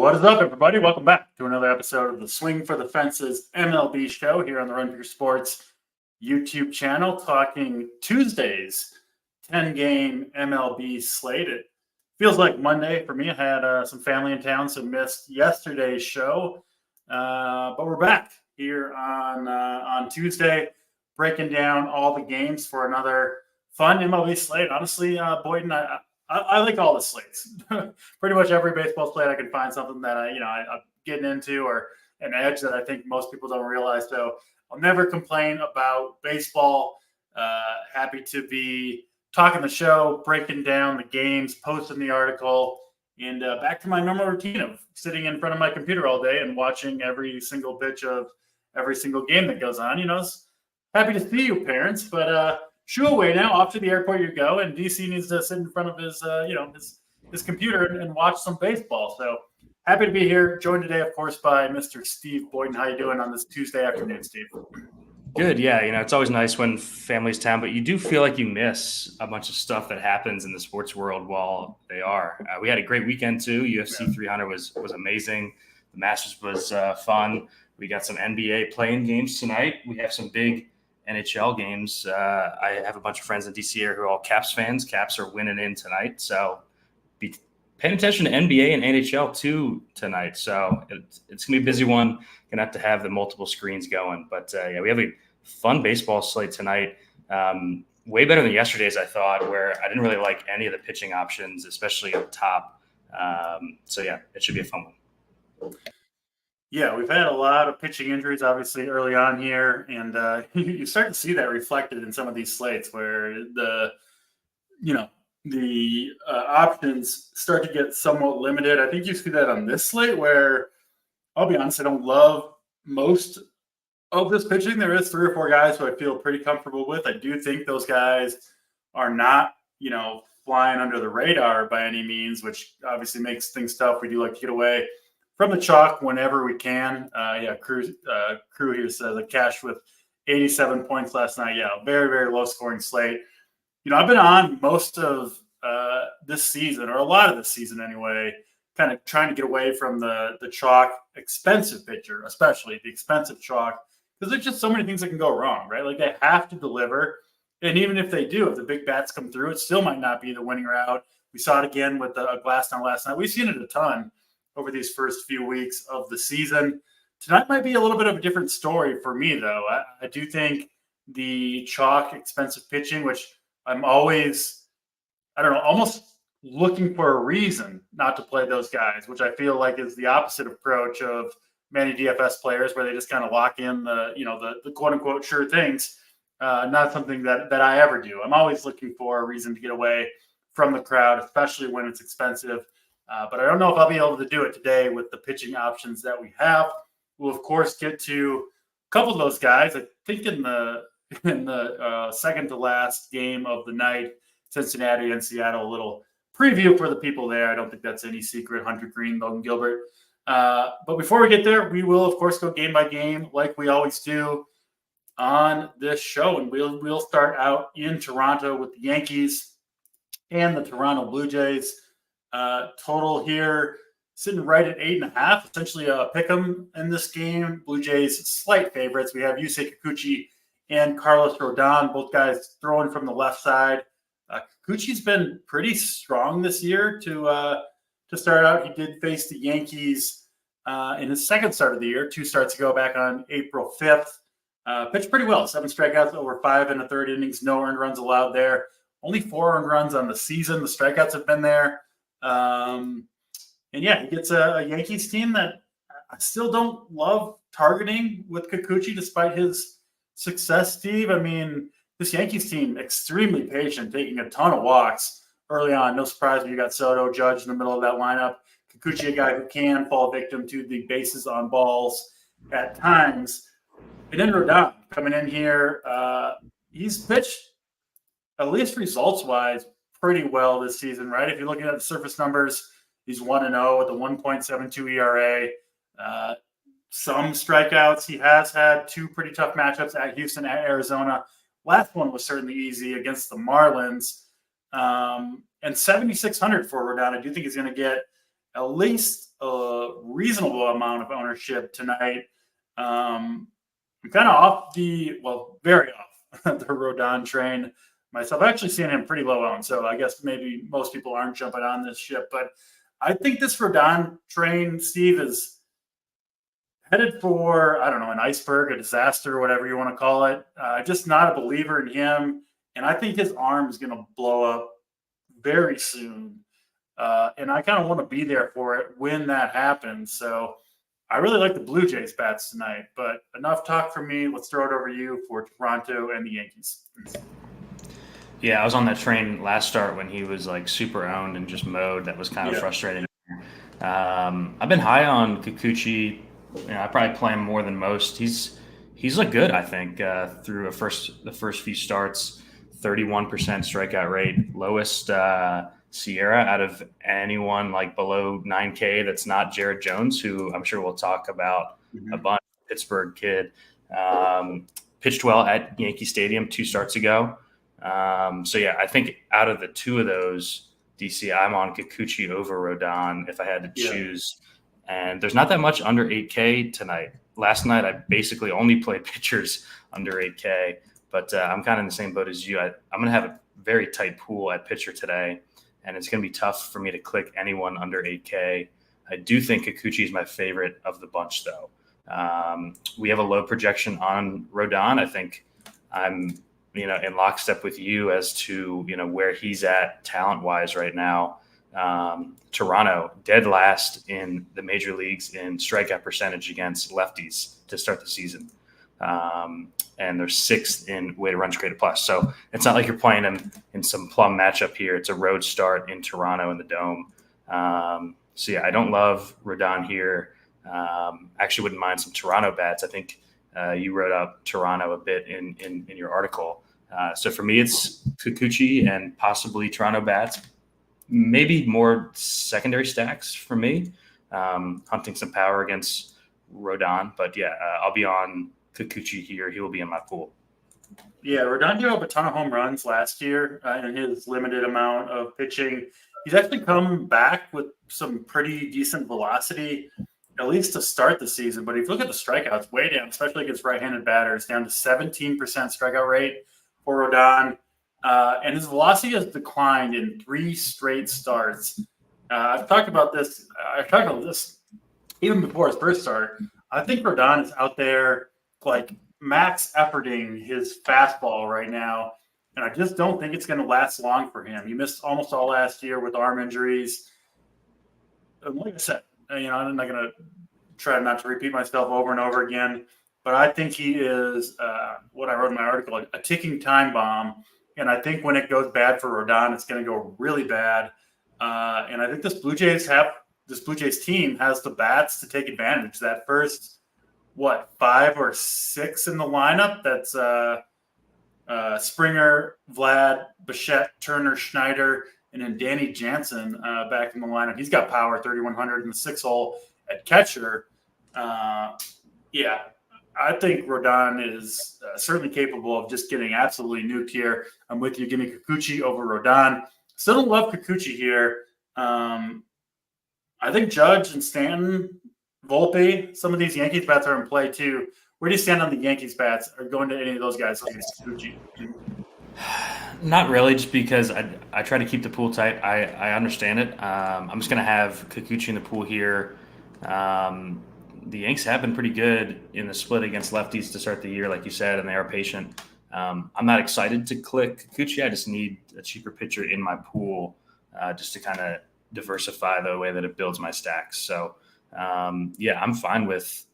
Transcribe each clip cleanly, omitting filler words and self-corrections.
What is up, everybody? Welcome back to another episode of the Swing for the Fences MLB show here on the Run for Your Sports YouTube channel, talking Tuesday's 10-game MLB slate. It feels like Monday for me. I had some family in town, so missed yesterday's show. But we're back here on Tuesday, breaking down all the games for another fun MLB slate. Honestly, Boyden, I like all the slates. Pretty much every baseball slate I can find something that I'm getting into or an edge that I think most people don't realize. So I'll never complain about baseball. Happy to be talking the show, breaking down the games, posting the article, and back to my normal routine of sitting in front of my computer all day and watching every single pitch of every single game that goes on. Happy to see you, parents, but shoo away now. Off to the airport you go, and DC needs to sit in front of his computer and watch some baseball. So happy to be here. Joined today, of course, by Mr. Steve Boyden. How you doing on this Tuesday afternoon, Steve? Good. Yeah. It's always nice when family's town, but you do feel like you miss a bunch of stuff that happens in the sports world while they are. We had a great weekend too. UFC 300 was amazing. The Masters was fun. We got some NBA playing games tonight. We have some big NHL games. I have a bunch of friends in DC here who are all Caps fans. Caps are winning in tonight. So be paying attention to NBA and NHL too tonight. So it's going to be a busy one. Going to have the multiple screens going. But we have a fun baseball slate tonight. Way better than yesterday's, I thought, where I didn't really like any of the pitching options, especially up top. It should be a fun one. Yeah, we've had a lot of pitching injuries, obviously, early on here, and you start to see that reflected in some of these slates where the options start to get somewhat limited. I think you see that on this slate where, I'll be honest, I don't love most of this pitching. There is 3 or 4 guys who I feel pretty comfortable with. I do think those guys are not, flying under the radar by any means, which obviously makes things tough. We do like to get away from the chalk whenever we can. Crew here says a cash with 87 points last night. Yeah, very, very low scoring slate. I've been on most of this season, or a lot of this season anyway, kind of trying to get away from the chalk expensive pitcher, especially the expensive chalk, because there's just so many things that can go wrong, right? Like they have to deliver. And even if they do, if the big bats come through, it still might not be the winning route. We saw it again with Glasnow last night. We've seen it a ton over these first few weeks of the season. Tonight might be a little bit of a different story for me, though. I do think the chalk expensive pitching, which I'm always, almost looking for a reason not to play those guys, which I feel like is the opposite approach of many DFS players where they just kind of lock in the quote unquote sure things. Not something that I ever do. I'm always looking for a reason to get away from the crowd, especially when it's expensive. But I don't know if I'll be able to do it today with the pitching options that we have. We'll, of course, get to a couple of those guys. I think in the second to last game of the night, Cincinnati and Seattle, a little preview for the people there. I don't think that's any secret. Hunter Green, Logan Gilbert. But before we get there, we will, of course, go game by game like we always do on this show. And we'll start out in Toronto with the Yankees and the Toronto Blue Jays. Total here sitting right at 8.5, essentially a pick 'em in this game. Blue Jays slight favorites. We have Yusei Kikuchi and Carlos Rodon, both guys throwing from the left side. Kikuchi's been pretty strong this year to start out. He did face the Yankees in his second start of the year, 2 starts ago back on April 5th. Pitched pretty well, 7 strikeouts over 5 1/3 innings, no earned runs allowed there. Only 4 earned runs on the season. The strikeouts have been there. He gets a Yankees team that I still don't love targeting with Kikuchi despite his success, Steve. I mean, this Yankees team, extremely patient, taking a ton of walks early on. No surprise when you got Soto, Judge in the middle of that lineup. Kikuchi, a guy who can fall victim to the bases on balls at times. And then Rodon coming in here. He's pitched, at least results-wise, pretty well this season, right? If you're looking at the surface numbers, he's 1-0 with a 1.72 ERA. Some strikeouts. He has had 2 pretty tough matchups at Houston, at Arizona. Last one was certainly easy against the Marlins. And 7,600 for Rodon. I do think he's going to get at least a reasonable amount of ownership tonight. I'm kind of very off the Rodon train myself. I've actually seen him pretty low owned, so I guess maybe most people aren't jumping on this ship. But I think this Rodon train, Steve, is headed for, I don't know, an iceberg, a disaster, whatever you want to call it. Just not a believer in him. And I think his arm is going to blow up very soon. And I kind of want to be there for it when that happens. So I really like the Blue Jays bats tonight. But enough talk from me. Let's throw it over to you for Toronto and the Yankees. Yeah, I was on that train last start when he was like super owned and just mowed. That was kind of frustrating. I've been high on Kikuchi. I probably play him more than most. He's looked good, I think, through the first few starts. 31% strikeout rate, lowest Sierra out of anyone like below 9K. That's not Jared Jones, who I'm sure we'll talk about a bunch. Pittsburgh kid, pitched well at Yankee Stadium 2 starts ago. So yeah, I think out of the two of those, DC, I'm on Kikuchi over Rodon if I had to choose. And there's not that much under 8K tonight. Last night, I basically only played pitchers under 8K, but I'm kind of in the same boat as you. I'm going to have a very tight pool at pitcher today, and it's going to be tough for me to click anyone under 8K. I do think Kikuchi is my favorite of the bunch, though. We have a low projection on Rodon. I think I'm in lockstep with you as to, where he's at talent-wise right now. Toronto, dead last in the major leagues in strikeout percentage against lefties to start the season. And they're 6th in weighted runs created plus. So it's not like you're playing them in some plum matchup here. It's a road start in Toronto in the Dome. So yeah, I don't love Rodon here. Actually wouldn't mind some Toronto bats. I think you wrote up Toronto a bit in your article. So for me, it's Kikuchi and possibly Toronto bats. Maybe more secondary stacks for me, hunting some power against Rodon. But yeah, I'll be on Kikuchi here. He will be in my pool. Yeah, Rodon gave up a ton of home runs last year in his limited amount of pitching. He's actually come back with some pretty decent velocity, at least to start the season. But if you look at the strikeouts, way down, especially against right-handed batters, down to 17% strikeout rate for Rodon. And his velocity has declined in 3 straight starts. I've talked about this. Even before his first start. I think Rodon is out there like max efforting his fastball right now. And I just don't think it's going to last long for him. He missed almost all last year with arm injuries. And like I said, I'm not going to try not to repeat myself over and over again. But I think he is what I wrote in my article, a ticking time bomb. And I think when it goes bad for Rodon, it's going to go really bad. And I think this Blue Jays team has the bats to take advantage. That first, 5 or 6 in the lineup? That's Springer, Vlad, Bichette, Turner, Schneider, and then Danny Jansen back in the lineup. He's got power, 3,100 in the 6 hole at catcher. I think Rodon is certainly capable of just getting absolutely nuked here. I'm with you. Give me Kikuchi over Rodon. Still don't love Kikuchi here. I think Judge and Stanton, Volpe, some of these Yankees bats are in play too. Where do you stand on the Yankees bats? Are going to any of those guys against Kikuchi? Not really, just because I try to keep the pool tight. I understand it. I'm just going to have Kikuchi in the pool here. The Yanks have been pretty good in the split against lefties to start the year, like you said, and they are patient. I'm not excited to click Kikuchi. I just need a cheaper pitcher in my pool just to kind of diversify the way that it builds my stacks. So, I'm fine with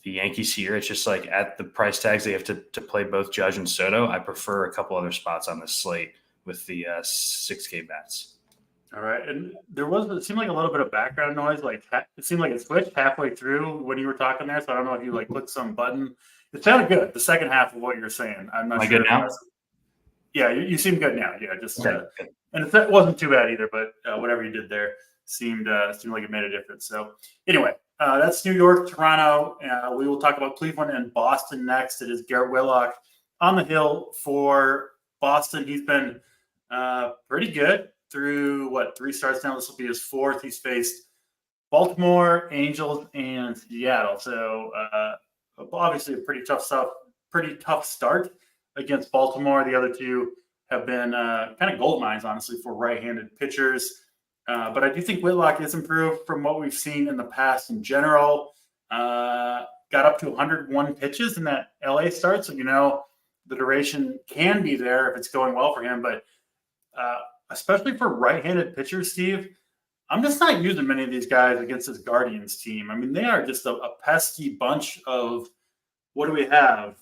the Yankees here. It's just like at the price tags, they have to play both Judge and Soto. I prefer a couple other spots on this slate with the 6K bats. All right. And it seemed like a little bit of background noise. Like it seemed like it switched halfway through when you were talking there. So I don't know if you clicked some button. It sounded good. The second half of what you're saying. I'm not sure. Am I good now? Yeah, you seem good now. Yeah, just okay. And it wasn't too bad either. But whatever you did there seemed like it made a difference. So anyway, that's New York, Toronto. We will talk about Cleveland and Boston next. It is Garrett Whitlock on the hill for Boston. He's been pretty good through 3 starts now. This will be his 4th. He's faced Baltimore, Angels, and Seattle. So obviously a pretty tough start against Baltimore. The other two have been kind of gold mines, honestly, for right-handed pitchers. But I do think Whitlock is improved from what we've seen in the past in general. Got up to 101 pitches in that LA start. So, the duration can be there if it's going well for him. But especially for right-handed pitchers, Steve, I'm just not using many of these guys against this Guardians team. I mean, they are just a pesky bunch of, what do we have?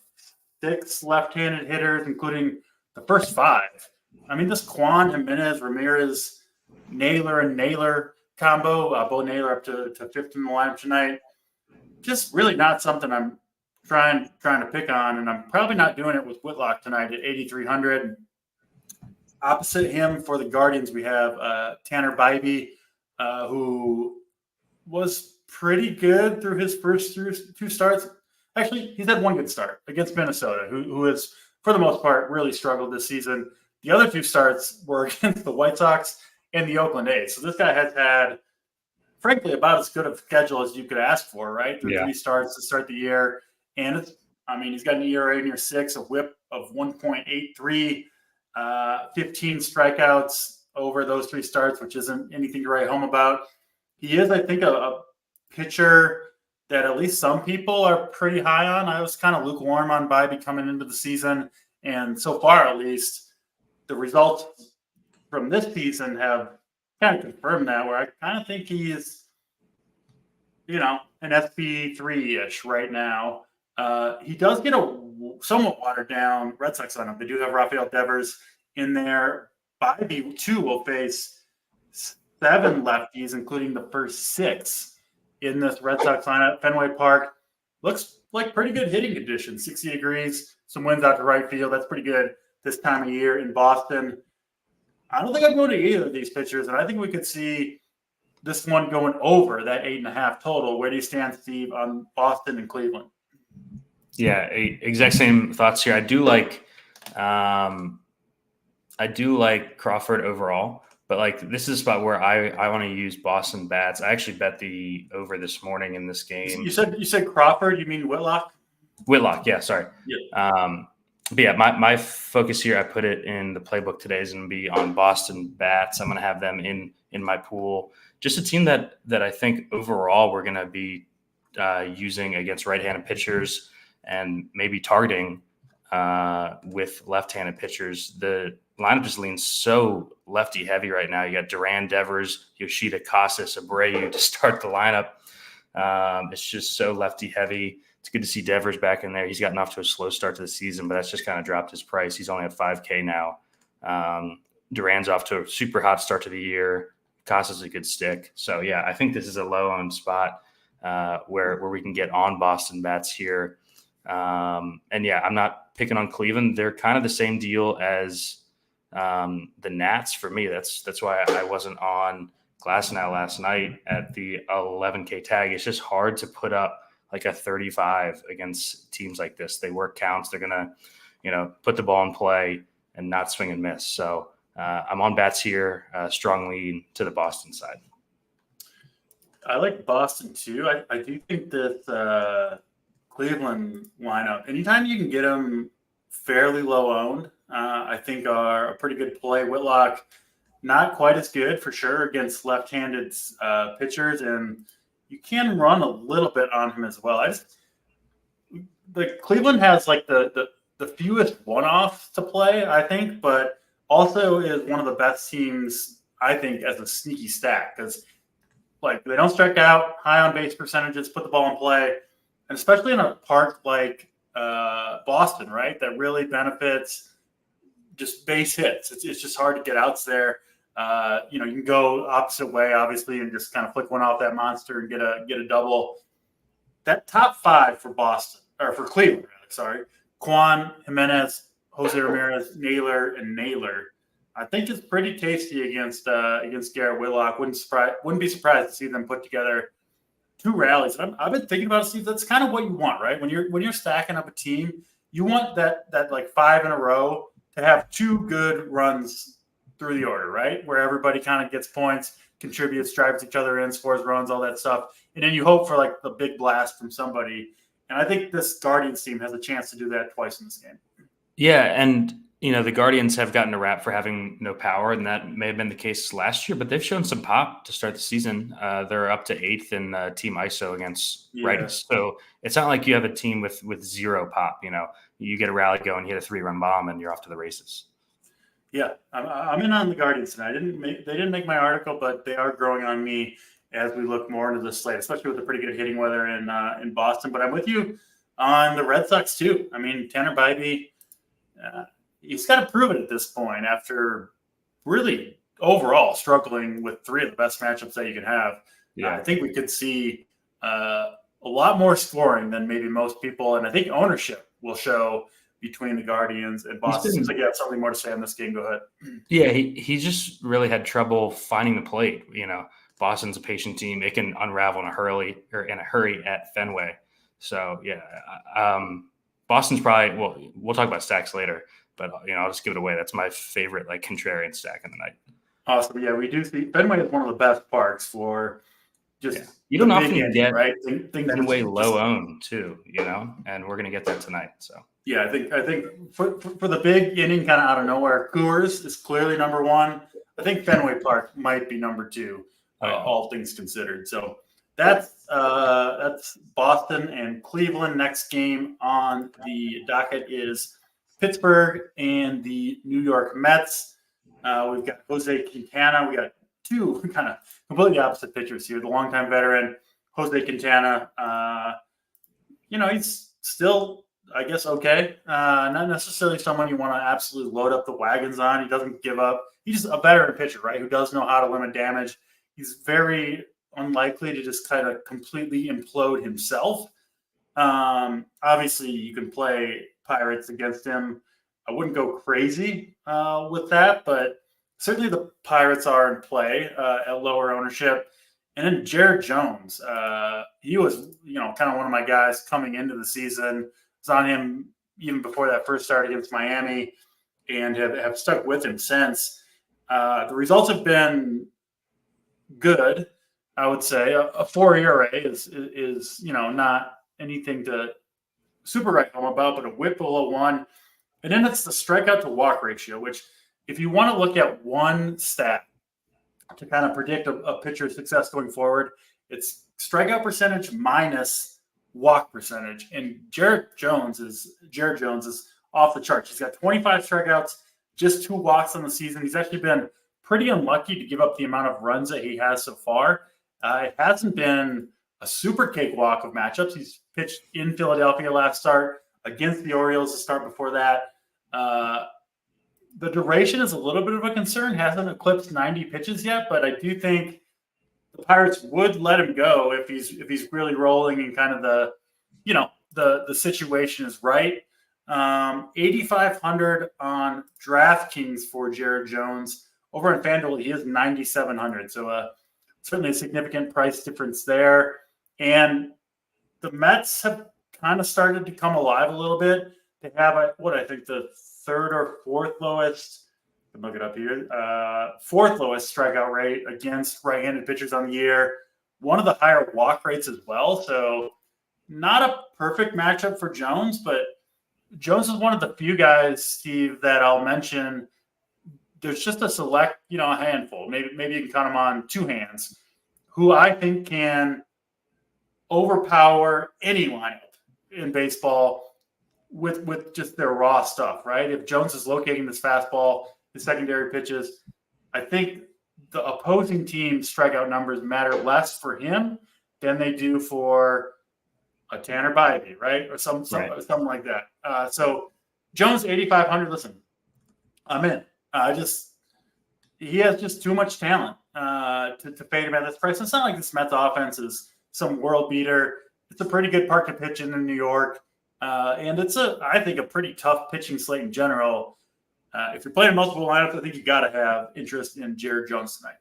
6 left-handed hitters, including the first 5. I mean, this Kwan, Jimenez, Ramirez, Naylor, and Naylor combo, Bo Naylor up to 5th in the lineup tonight, just really not something I'm trying to pick on, and I'm probably not doing it with Whitlock tonight at 8,300. Opposite him for the Guardians, we have Tanner Bybee, who was pretty good through his first 2 starts. Actually, he's had one good start against Minnesota, who has, for the most part, really struggled this season. The other 2 starts were against the White Sox and the Oakland A's. So this guy has had, frankly, about as good of a schedule as you could ask for, right? Through 3 starts to start the year. And he's got an ERA near 6, a whip of 1.83, 15 strikeouts over those 3 starts, which isn't anything to write home about. He is, I think, a pitcher that at least some people are pretty high on. I was kind of lukewarm on Bybee coming into the season. And so far, at least, the results from this season have kind of confirmed that, where I kind of think he's, an SP3-ish right now. He does get a somewhat watered down Red Sox lineup. They do have Rafael Devers in there. Bybee, too, will face 7 lefties, including the first 6 in this Red Sox lineup. Fenway Park looks like pretty good hitting conditions, 60 degrees, some winds out to right field. That's pretty good this time of year in Boston. I don't think I'm going to either of these pitchers, and I think we could see this one going over that 8.5 total. Where do you stand, Steve, on Boston and Cleveland? Yeah, exact same thoughts here. I do like Crawford overall, but this is a spot where I want to use Boston bats. I actually bet the over this morning in this game. You said Crawford. You mean Whitlock? Whitlock, yeah. Sorry. Yeah. But yeah, my focus here, I put it in the playbook today, is going to be on Boston bats. I'm going to have them in my pool. Just a team that I think overall we're going to be using against right-handed pitchers and maybe targeting with left-handed pitchers. The lineup just leans so lefty heavy right now. You got Duran, Devers, Yoshida, Casas, Abreu to start the lineup. It's just so lefty heavy. It's good to see Devers back in there. He's gotten off to a slow start to the season, but that's just kind of dropped his price. He's only at $5K now. Duran's off to a super hot start to the year. Casas is a good stick. So yeah, I think this is a low-owned spot where we can get on Boston bats here. And yeah, I'm not picking on Cleveland. They're kind of the same deal as the Nats for me. That's why I wasn't on Glasnow last night at the 11K tag. It's just hard to put up like a 35 against teams like this. They work counts. They're going to, put the ball in play and not swing and miss. So I'm on bats here, strong lean to the Boston side. I like Boston too. I do think that Cleveland lineup, anytime you can get them fairly low owned, I think are a pretty good play. Whitlock, not quite as good for sure against left-handed pitchers, and you can run a little bit on him as well. The Cleveland has like the fewest one-offs to play, I think, but also is one of the best teams, I think, as a sneaky stack, because they don't strike out, high on base percentages, put the ball in play, and especially in a park like Boston, right, that really benefits just base hits. It's just hard to get outs there. You can go opposite way, obviously, and just kind of flick one off that monster and get a double. That top 5 for Boston, or for Cleveland, sorry, Kwan, Jimenez, Jose Ramirez, Naylor, and Naylor, I think is pretty tasty against Garrett Whitlock. Wouldn't be surprised to see them put together 2 rallies. And I've been thinking about it, Steve. That's kind of what you want, right? When you're stacking up a team, you want that like 5 in a row to have 2 good runs through the order, right? Where everybody kind of gets points. contributes, drives each other in, scores runs, all that stuff. And then you hope for like the big blast from somebody. And I think this Guardians team has a chance to do that twice in this game. Yeah, and the Guardians have gotten a rap for having no power, and that may have been the case last year, but they've shown some pop to start the season. They're up to 8th in team ISO against righties. So it's not like you have a team with zero pop. You get a rally going, you hit a 3-run bomb, and you're off to the races. Yeah, I'm in on the Guardians tonight. They didn't make my article, but they are growing on me as we look more into the slate, especially with the pretty good hitting weather in Boston. But I'm with you on the Red Sox too. I mean, Tanner Bybee, he's got to prove it at this point after really overall struggling with 3 of the best matchups that you can have. Yeah, I think we could see a lot more scoring than maybe most people, and I think ownership will show between the Guardians and Boston. Seems like you have something more to say on this game. Go ahead. Yeah, he just really had trouble finding the plate. Boston's a patient team; it can unravel in a hurry at Fenway. So yeah, Boston's probably. We'll talk about stacks later, but I'll just give it away. That's my favorite contrarian stack in the night. Awesome. Yeah, we do see Fenway is one of the best parks for just. Yeah. You don't often get Fenway low owned too, and we're gonna get that tonight. So. Yeah, I think for the big inning kind of out of nowhere, Coors is clearly number 1. I think Fenway Park might be number 2, all things considered. So that's Boston and Cleveland. Next game on the docket is Pittsburgh and the New York Mets. We've got Jose Quintana. We got 2 kind of completely opposite pitchers here. The longtime veteran, Jose Quintana. He's still, I guess, okay. Not necessarily someone you want to absolutely load up the wagons on. He doesn't give up. He's a veteran pitcher, right, who does know how to limit damage. He's very unlikely to just kind of completely implode himself. Obviously, you can play Pirates against him. I wouldn't go crazy with that, but certainly the Pirates are in play at lower ownership. And then Jared Jones, he was, kind of one of my guys coming into the season. On him even before that first start against Miami, and have stuck with him since. The results have been good, I would say. A 4 ERA is not anything to super write home about, but a whip below 1. And then it's the strikeout to walk ratio, which if you want to look at one stat to kind of predict a pitcher's success going forward, it's strikeout percentage minus walk percentage, and Jared Jones is off the charts. He's got 25 strikeouts, just 2 walks on the season. He's actually been pretty unlucky to give up the amount of runs that he has so far. It hasn't been a super cakewalk of matchups. He's pitched in Philadelphia last start, against the Orioles the start before that. The duration is a little bit of a concern. Hasn't eclipsed 90 pitches yet, but I do think the Pirates would let him go if he's really rolling and kind of the situation is right. 8,500 on DraftKings for Jared Jones. Over on FanDuel, he is 9,700. So certainly a significant price difference there. And the Mets have kind of started to come alive a little bit. They have I think the 3rd or 4th lowest. Look it up here. 4th lowest strikeout rate against right-handed pitchers on the year. One of the higher walk rates as well. So not a perfect matchup for Jones, but Jones is one of the few guys, Steve, that I'll mention. There's just a select, a handful. Maybe you can count them on 2 hands, who I think can overpower any lineup in baseball with just their raw stuff, right? If Jones is locating this fastball, the secondary pitches, I think the opposing team's strikeout numbers matter less for him than they do for a Tanner Bybee, right? Or something like that. So Jones 8,500. Listen, I'm in. He has just too much talent to fade him at this price. It's not like this Mets offense is some world beater. It's a pretty good park to pitch in New York, and it's I think a pretty tough pitching slate in general. If you're playing multiple lineups, I think you got to have interest in Jared Jones tonight.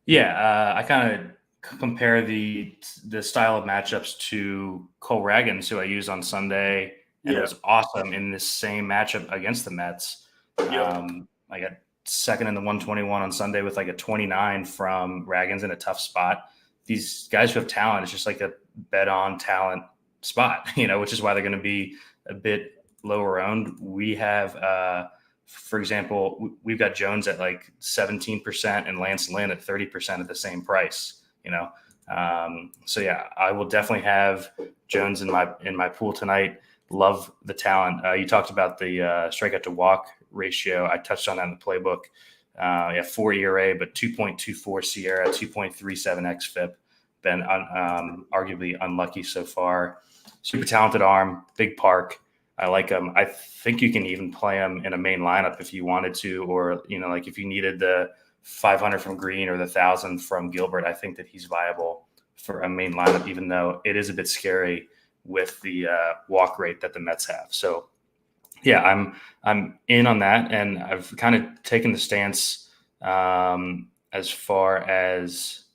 Yeah, I kind of compare the style of matchups to Cole Ragans, who I used on Sunday, and it was awesome in this same matchup against the Mets. I got second in the 121 on Sunday with like a 29 from Raggins in a tough spot. These guys who have talent, it's just like a bet on talent spot, which is why they're going to be a bit lower owned. We have, for example, we've got Jones at like 17% and Lance Lynn at 30% at the same price, So yeah, I will definitely have Jones in my pool tonight. Love the talent. You talked about the strikeout to walk ratio. I touched on that in the playbook. 4 ERA, but 2.24 Sierra, 2.37 xFIP. Been arguably unlucky so far. Super talented arm, big park. I like him. I think you can even play him in a main lineup if you wanted to, or like if you needed the 500 from Green or the 1,000 from Gilbert. I think that he's viable for a main lineup, even though it is a bit scary with the walk rate that the Mets have. So yeah, I'm in on that, and I've kind of taken the stance as far as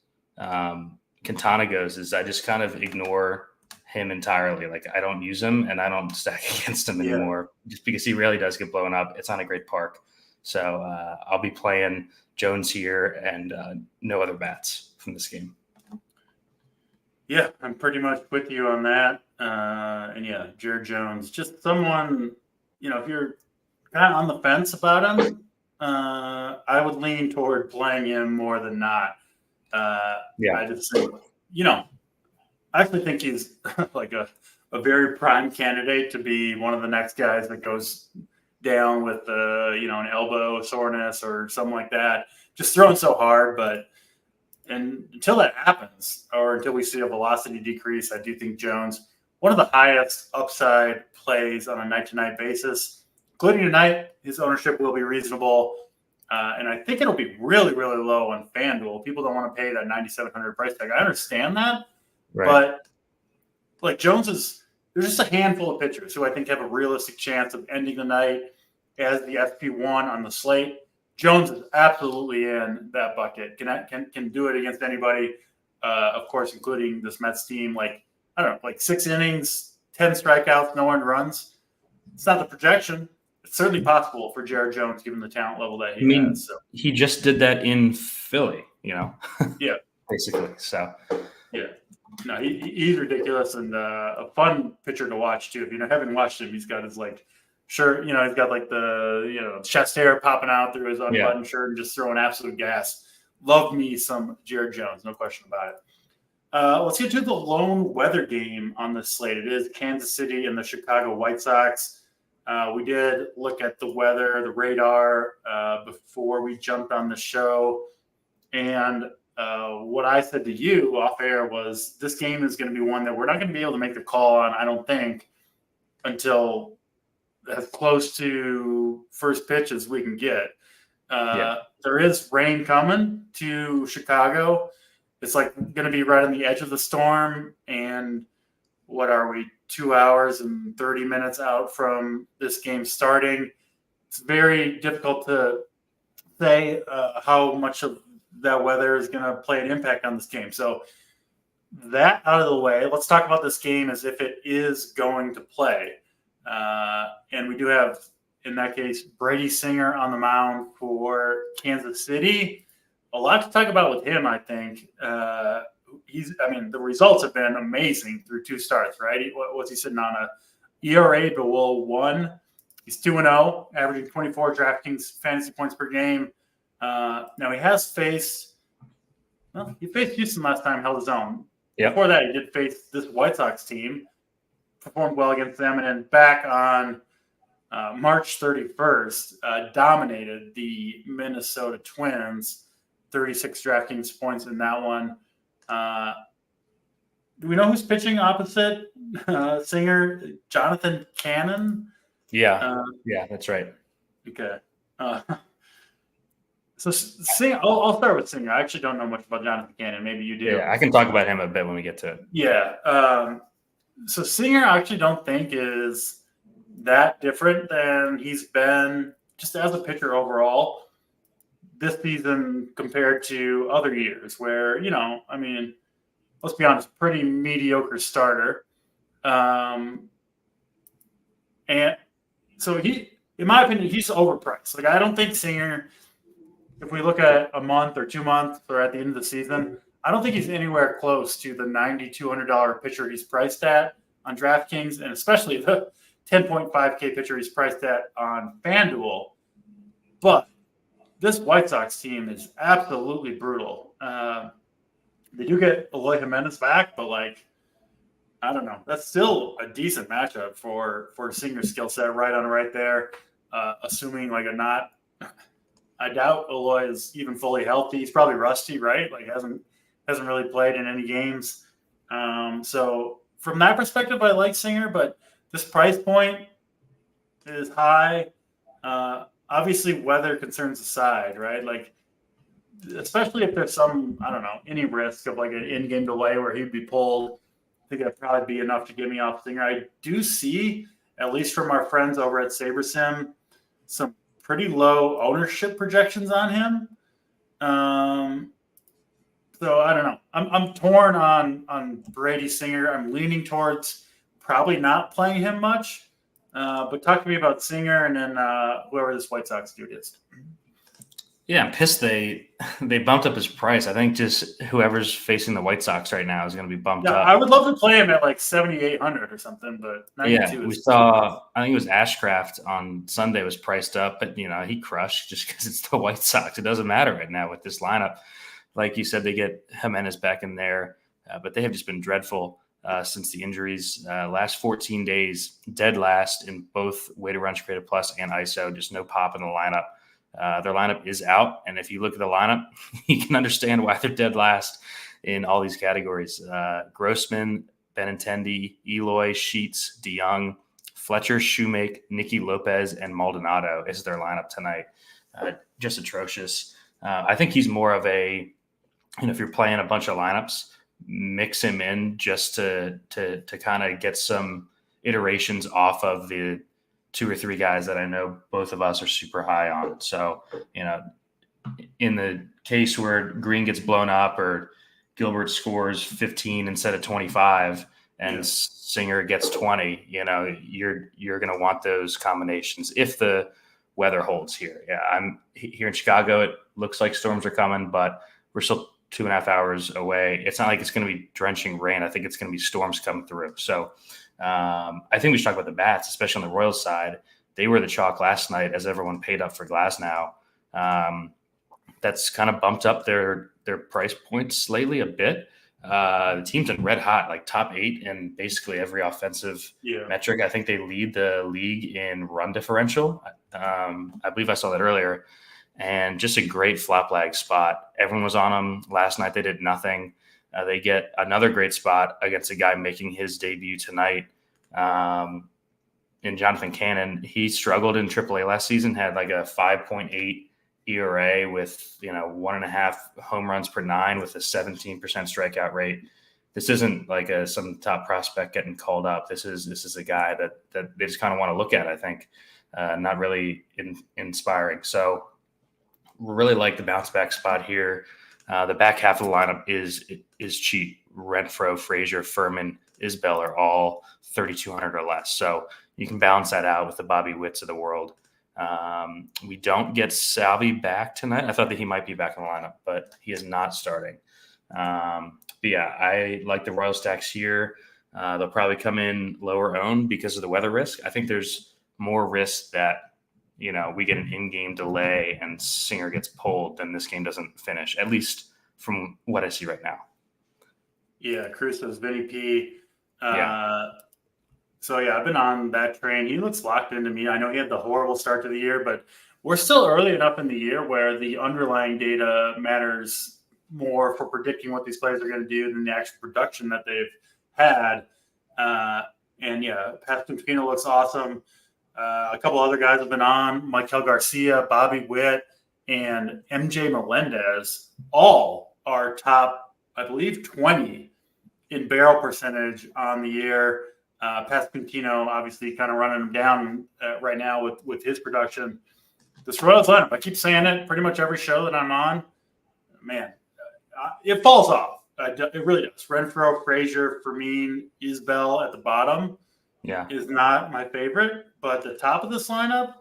Quintana goes, is I just kind of ignore him entirely. Like I don't use him and I don't stack against him anymore, just because he really does get blown up. It's not a great park. So I'll be playing Jones here and no other bats from this game. Yeah, I'm pretty much with you on that. And yeah, Jared Jones, just someone, if you're kind of on the fence about him, I would lean toward playing him more than not. I just think, I actually think he's like a very prime candidate to be one of the next guys that goes down with an elbow soreness or something like that. Just throwing so hard, and until that happens, or until we see a velocity decrease, I do think Jones, one of the highest upside plays on a night-to-night basis, including tonight. His ownership will be reasonable, and I think it'll be really, really low on FanDuel. People don't want to pay that $9,700 price tag. I understand that, right. But like Jones there's just a handful of pitchers who I think have a realistic chance of ending the night as the FP1 on the slate. Jones is absolutely in that bucket. Can do it against anybody, of course, including this Mets team. Like 6 innings, 10 strikeouts, no earned runs. It's not the projection. It's certainly possible for Jared Jones, given the talent level that he has. So. He just did that in Philly, Yeah. Basically. So. Yeah. No, he's ridiculous and a fun pitcher to watch too. If you haven't watched him, he's got his shirt, he's got the chest hair popping out through his unbuttoned shirt and just throwing absolute gas. Love me some Jared Jones, no question about it. Let's get to the lone weather game on the slate. It is Kansas City and the Chicago White Sox. We did look at the weather, the radar, before we jumped on the show. And what I said to you off air was this game is going to be one that we're not going to be able to make the call on, I don't think, until as close to first pitch as we can get. There is rain coming to Chicago. It's going to be right on the edge of the storm. And what are we, 2 hours and 30 minutes out from this game starting? It's very difficult to say how much of that weather is going to play an impact on this game. So that out of the way, let's talk about this game as if it is going to play. And we do have, in that case, Brady Singer on the mound for Kansas City. A lot to talk about with him, I think. The results have been amazing through 2 starts, right? What's he sitting on? A ERA below 1. He's 2-0, averaging 24 DraftKings fantasy points per game. Now he has faced Houston last time, held his own. Yep. Before that, he did face this White Sox team, performed well against them, and then back on March 31st, dominated the Minnesota Twins, 36 DraftKings points in that one. Do we know who's pitching opposite Singer? Jonathan Cannon? Yeah, that's right. Okay. So Singer, I'll start with Singer. I actually don't know much about Jonathan Cannon. Maybe you do. Yeah, I can talk about him a bit when we get to it. Yeah. So Singer, I actually don't think is that different than he's been just as a pitcher overall this season compared to other years where, let's be honest, pretty mediocre starter. And so in my opinion, he's overpriced. I don't think Singer if we look at a month or 2 months or at the end of the season, I don't think he's anywhere close to the $9,200 pitcher he's priced at on DraftKings, and especially the 10.5K pitcher he's priced at on FanDuel. But this White Sox team is absolutely brutal. They do get Eloy Jimenez back, but I don't know. That's still a decent matchup for Singer's skill set, right there. Assuming I doubt Eloy is even fully healthy. He's probably rusty, right? Hasn't really played in any games. So from that perspective, I like Singer, but this price point is high. Obviously, weather concerns aside, right? Especially if there's any risk of an in-game delay where he'd be pulled. I think that'd probably be enough to get me off Singer. I do see, at least from our friends over at SaberSim, some pretty low ownership projections on him. So I don't know. I'm torn on Brady Singer. I'm leaning towards probably not playing him much. But talk to me about Singer and then whoever this White Sox dude is. Yeah, I'm pissed they bumped up his price. I think just whoever's facing the White Sox right now is going to be bumped up. I would love to play him at 7,800 or something, but 92 we saw. I think it was Ashcraft on Sunday was priced up, but he crushed just because it's the White Sox. It doesn't matter right now with this lineup. Like you said, they get Jimenez back in there, but they have just been dreadful since the injuries. Last 14 days, dead last in both weighted runs created plus and ISO. Just no pop in the lineup. Their lineup is out, and if you look at the lineup, you can understand why they're dead last in all these categories. Grossman, Benintendi, Eloy, Sheets, DeYoung, Fletcher, Shoemake, Nicky Lopez, and Maldonado is their lineup tonight. Just atrocious. I think he's more of a, if you're playing a bunch of lineups, mix him in just to kind of get some iterations off of the 2 or 3 guys that I know both of us are super high on. So, in the case where Green gets blown up or Gilbert scores 15 instead of 25 and Singer gets 20, you're going to want those combinations if the weather holds here. Yeah, I'm here in Chicago. It looks like storms are coming, but we're still 2.5 hours away. It's not like it's going to be drenching rain. I think it's going to be storms coming through. So, I think we should talk about the bats, especially on the Royals side. They were the chalk last night as everyone paid up for Glasnow. That's kind of bumped up their price points lately a bit. The team's been red hot, top 8 in basically every offensive metric. I think they lead the league in run differential. I believe I saw that earlier. And just a great flop lag spot. Everyone was on them last night. They did nothing. They get another great spot against a guy making his debut tonight in Jonathan Cannon. He struggled in AAA last season, had a 5.8 ERA with 1.5 home runs per 9 with a 17% strikeout rate. This isn't some top prospect getting called up. This is a guy that they just kind of want to look at, I think. Not really inspiring. So we really like the bounce back spot here. The back half of the lineup is cheap. Renfroe, Frazier, Furman, Isbell are all 3,200 or less. So you can balance that out with the Bobby Witts of the world. We don't get Salvi back tonight. I thought that he might be back in the lineup, but he is not starting. But yeah, I like the Royal stacks here. They'll probably come in lower owned because of the weather risk. I think there's more risk that we get an in-game delay and Singer gets pulled, then this game doesn't finish, at least from what I see right now. Yeah, Cruz says Vinny P. So, I've been on that train. He looks locked into me. I know he had the horrible start to the year, but we're still early enough in the year where the underlying data matters more for predicting what these players are going to do than the actual production that they've had. Pascal Pino looks awesome. A couple other guys have been on, Michael Garcia, Bobby Witt, and MJ Melendez. All are top, I believe, 20 in barrel percentage on the year. Pasquantino obviously kind of running him down right now with his production. This Royals lineup, I keep saying it pretty much every show that I'm on. Man, it falls off. It really does. Renfroe, Frazier, Fermin, Isbell at the bottom is not my favorite. But the top of this lineup,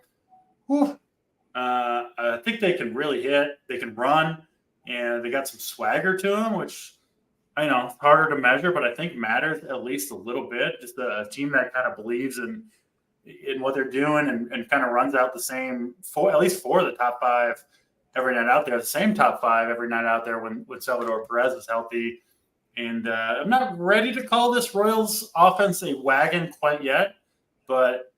I think they can really hit. They can run, and they got some swagger to them, which I know it's harder to measure, but I think matters at least a little bit. Just a team that kind of believes in what they're doing and kind of runs out the same at least four of the top five every night out there. The same top five every night out there when Salvador Perez is healthy. And I'm not ready to call this Royals offense a wagon quite yet, but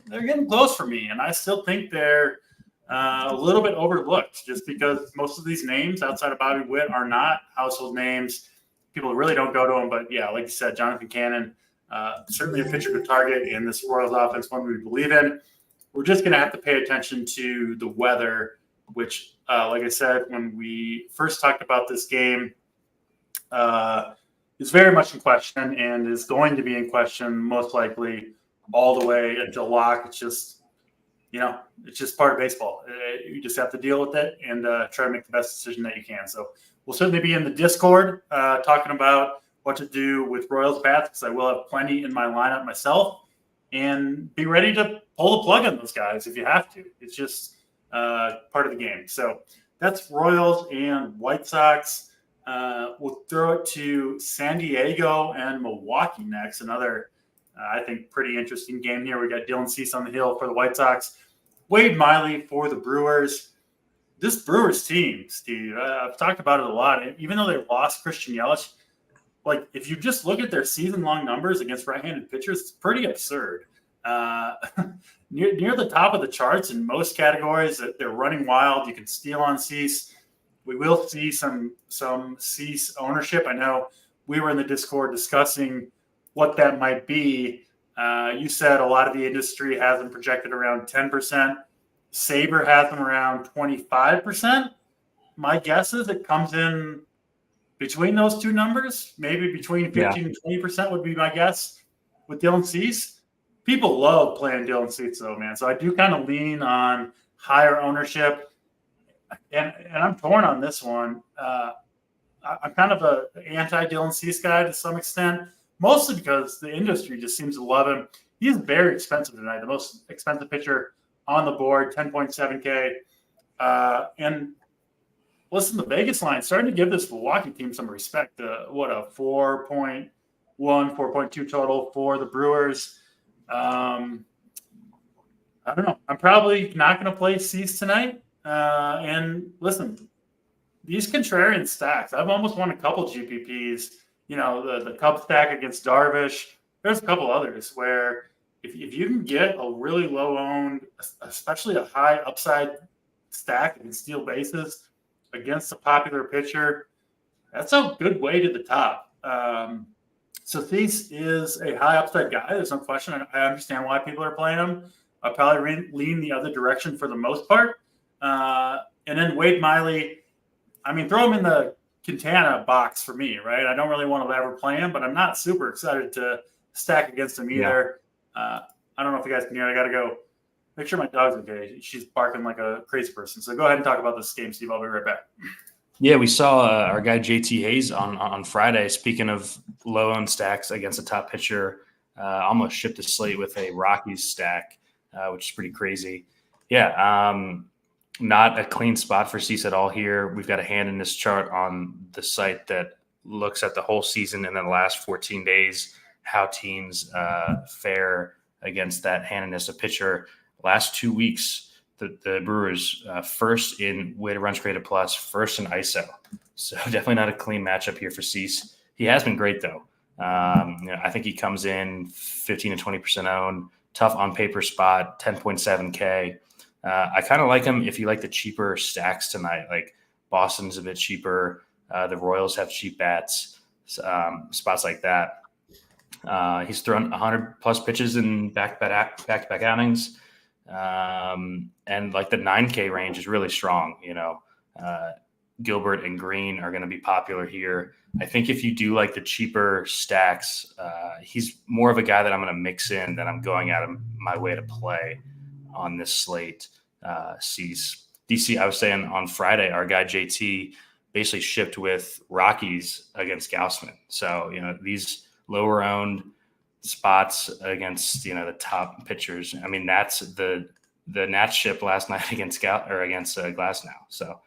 they're getting close for me. And I still think they're a little bit overlooked just because most of these names outside of Bobby Witt are not household names. People really don't go to them. But, yeah, like you said, Jonathan Cannon, certainly a pitcher to target in this Royals offense, one we believe in. We're just going to have to pay attention to the weather, which, like I said, when we first talked about this game, is very much in question and is going to be in question most likely all the way until lock. It's just, it's just part of baseball. You just have to deal with it and try to make the best decision that you can. So we'll certainly be in the Discord talking about what to do with Royals bats because I will have plenty in my lineup myself, and be ready to pull the plug on those guys if you have to. It's just part of the game. So that's Royals and White Sox. We'll throw it to San Diego and Milwaukee next. Another, I think, pretty interesting game here. We got Dylan Cease on the hill for the White Sox, Wade Miley for the Brewers. This Brewers team, Steve, I've talked about it a lot. Even though they lost Christian Yelich, like if you just look at their season-long numbers against right-handed pitchers, it's pretty absurd. Near the top of the charts in most categories, they're running wild. You can steal on Cease. We will see some Cease ownership. I know we were in the Discord discussing what that might be. You said a lot of the industry has them projected around 10%. Sabre has them around 25%. My guess is it comes in between those two numbers, maybe between 15 and 20% would be my guess with Dylan Cease. People love playing Dylan Cease, though, man. So I do kind of lean on higher ownership. And I'm torn on this one. I'm kind of an anti-Dylan Cease guy to some extent, mostly because the industry just seems to love him. He's very expensive tonight, the most expensive pitcher on the board, 10.7K. And listen, the Vegas line starting to give this Milwaukee team some respect. A 4.1, 4.2 total for the Brewers. I don't know. I'm probably not going to play Cease tonight. And listen, these contrarian stacks, I've almost won a couple GPPs, the Cub stack against Darvish. There's a couple others where if you can get a really low owned, especially a high upside stack and steal bases against a popular pitcher, that's a good way to the top. So Cease is a high upside guy. There's no question. I understand why people are playing him. I'll probably lean the other direction for the most part. And then Wade Miley, throw him in the Quintana box for me, right? I don't really want to ever play him, but I'm not super excited to stack against him either. I don't know if you guys can hear. I got to go make sure my dog's okay. She's barking like a crazy person. So go ahead and talk about this game, Steve. I'll be right back. Yeah, we saw our guy JT Hayes on Friday. Speaking of low-owned stacks against a top pitcher, almost shipped a slate with a Rockies stack, which is pretty crazy. Yeah, not a clean spot for Cease at all here. We've got a hand in this chart on the site that looks at the whole season and then the last 14 days, how teams fare against that handedness of pitcher. Last 2 weeks, the Brewers first in weighted runs created plus, first in ISO. So definitely not a clean matchup here for Cease. He has been great, though. I think he comes in 15 to 20% owned, tough on paper spot, 10.7K. I kind of like him if you like the cheaper stacks tonight. Like Boston's a bit cheaper. The Royals have cheap bats, spots like that. He's thrown 100-plus pitches in back-to-back outings. And like the 9K range is really strong. Gilbert and Green are going to be popular here. I think if you do like the cheaper stacks, he's more of a guy that I'm going to mix in than I'm going out of my way to play on this slate. Cease. DC, I was saying on Friday, our guy JT basically shipped with Rockies against Gaussman. So, these lower owned spots against, the top pitchers. That's the the Nats ship last night against Glass now. So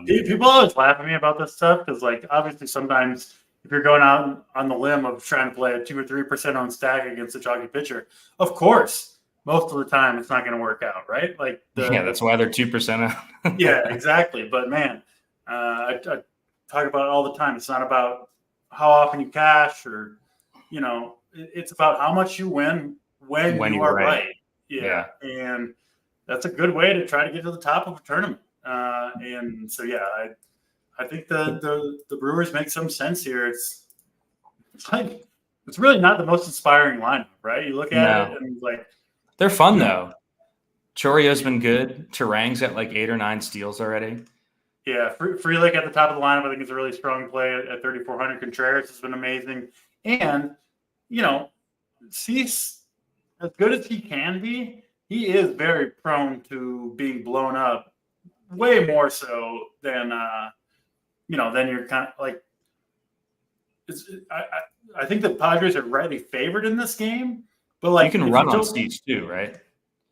people always laugh at me about this stuff because, like, obviously sometimes if you're going out on the limb of trying to play a 2 or 3% on stack against a chalky pitcher, of course, most of the time it's not going to work out, right? Like, that's why they're 2%. Yeah, exactly. But man, I talk about it all the time. It's not about how often you cash or, it's about how much you win when you are right. Yeah. And that's a good way to try to get to the top of a tournament. And so, yeah, I think the Brewers make some sense here. It's really not the most inspiring lineup, right? You look at it and like they're fun though. Chorio's been good. Terang's got like 8 or 9 steals already. Yeah, Frelick at the top of the lineup, I think, is a really strong play at 3,400. Contreras has been amazing. And, Cease, as good as he can be, he is very prone to being blown up way more so than, than you're kind of like. I think the Padres are rightly favored in this game, but like you can run on Cease too, right?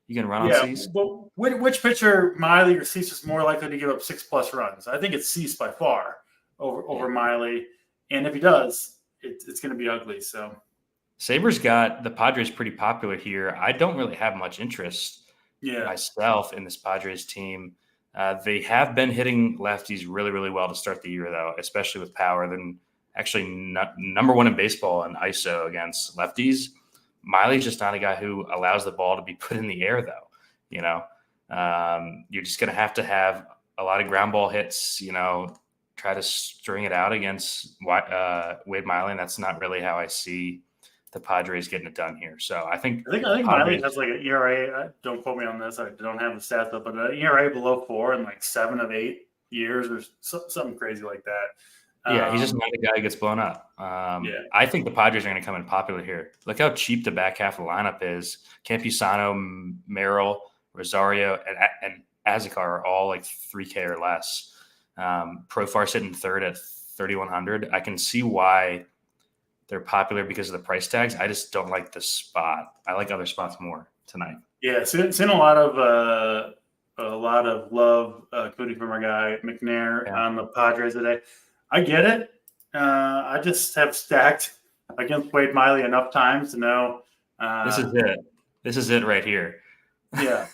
You can run on Cease. But which pitcher, Miley or Cease, is more likely to give up 6+ runs? I think it's Cease by far over Miley, and if he does, it's going to be ugly. So Sabres got the Padres pretty popular here. I don't really have much interest myself in this Padres team. They have been hitting lefties really, really well to start the year, though, especially with power. Then actually number 1 in baseball in ISO against lefties. Miley's just not a guy who allows the ball to be put in the air, though. You're just going to have a lot of ground ball hits, try to string it out against Wade Miley. And that's not really how I see the Padres getting it done here. So I think Miley has like an ERA. Don't quote me on this. I don't have the stats up, but an ERA below 4 in like 7 of 8 years or something crazy like that. Yeah, he's just not a guy who gets blown up. I think the Padres are going to come in popular here. Look how cheap the back half of the lineup is. Campusano, Merrill, Rosario, and Azekar are all like 3K or less. Profar's sitting third at 3,100. I can see why they're popular because of the price tags. I just don't like the spot. I like other spots more tonight. Yeah, seen a lot of love, including from our guy McNair on the Padres today. I get it. I just have stacked against Wade Miley enough times to know. This is it. This is it right here. Yeah.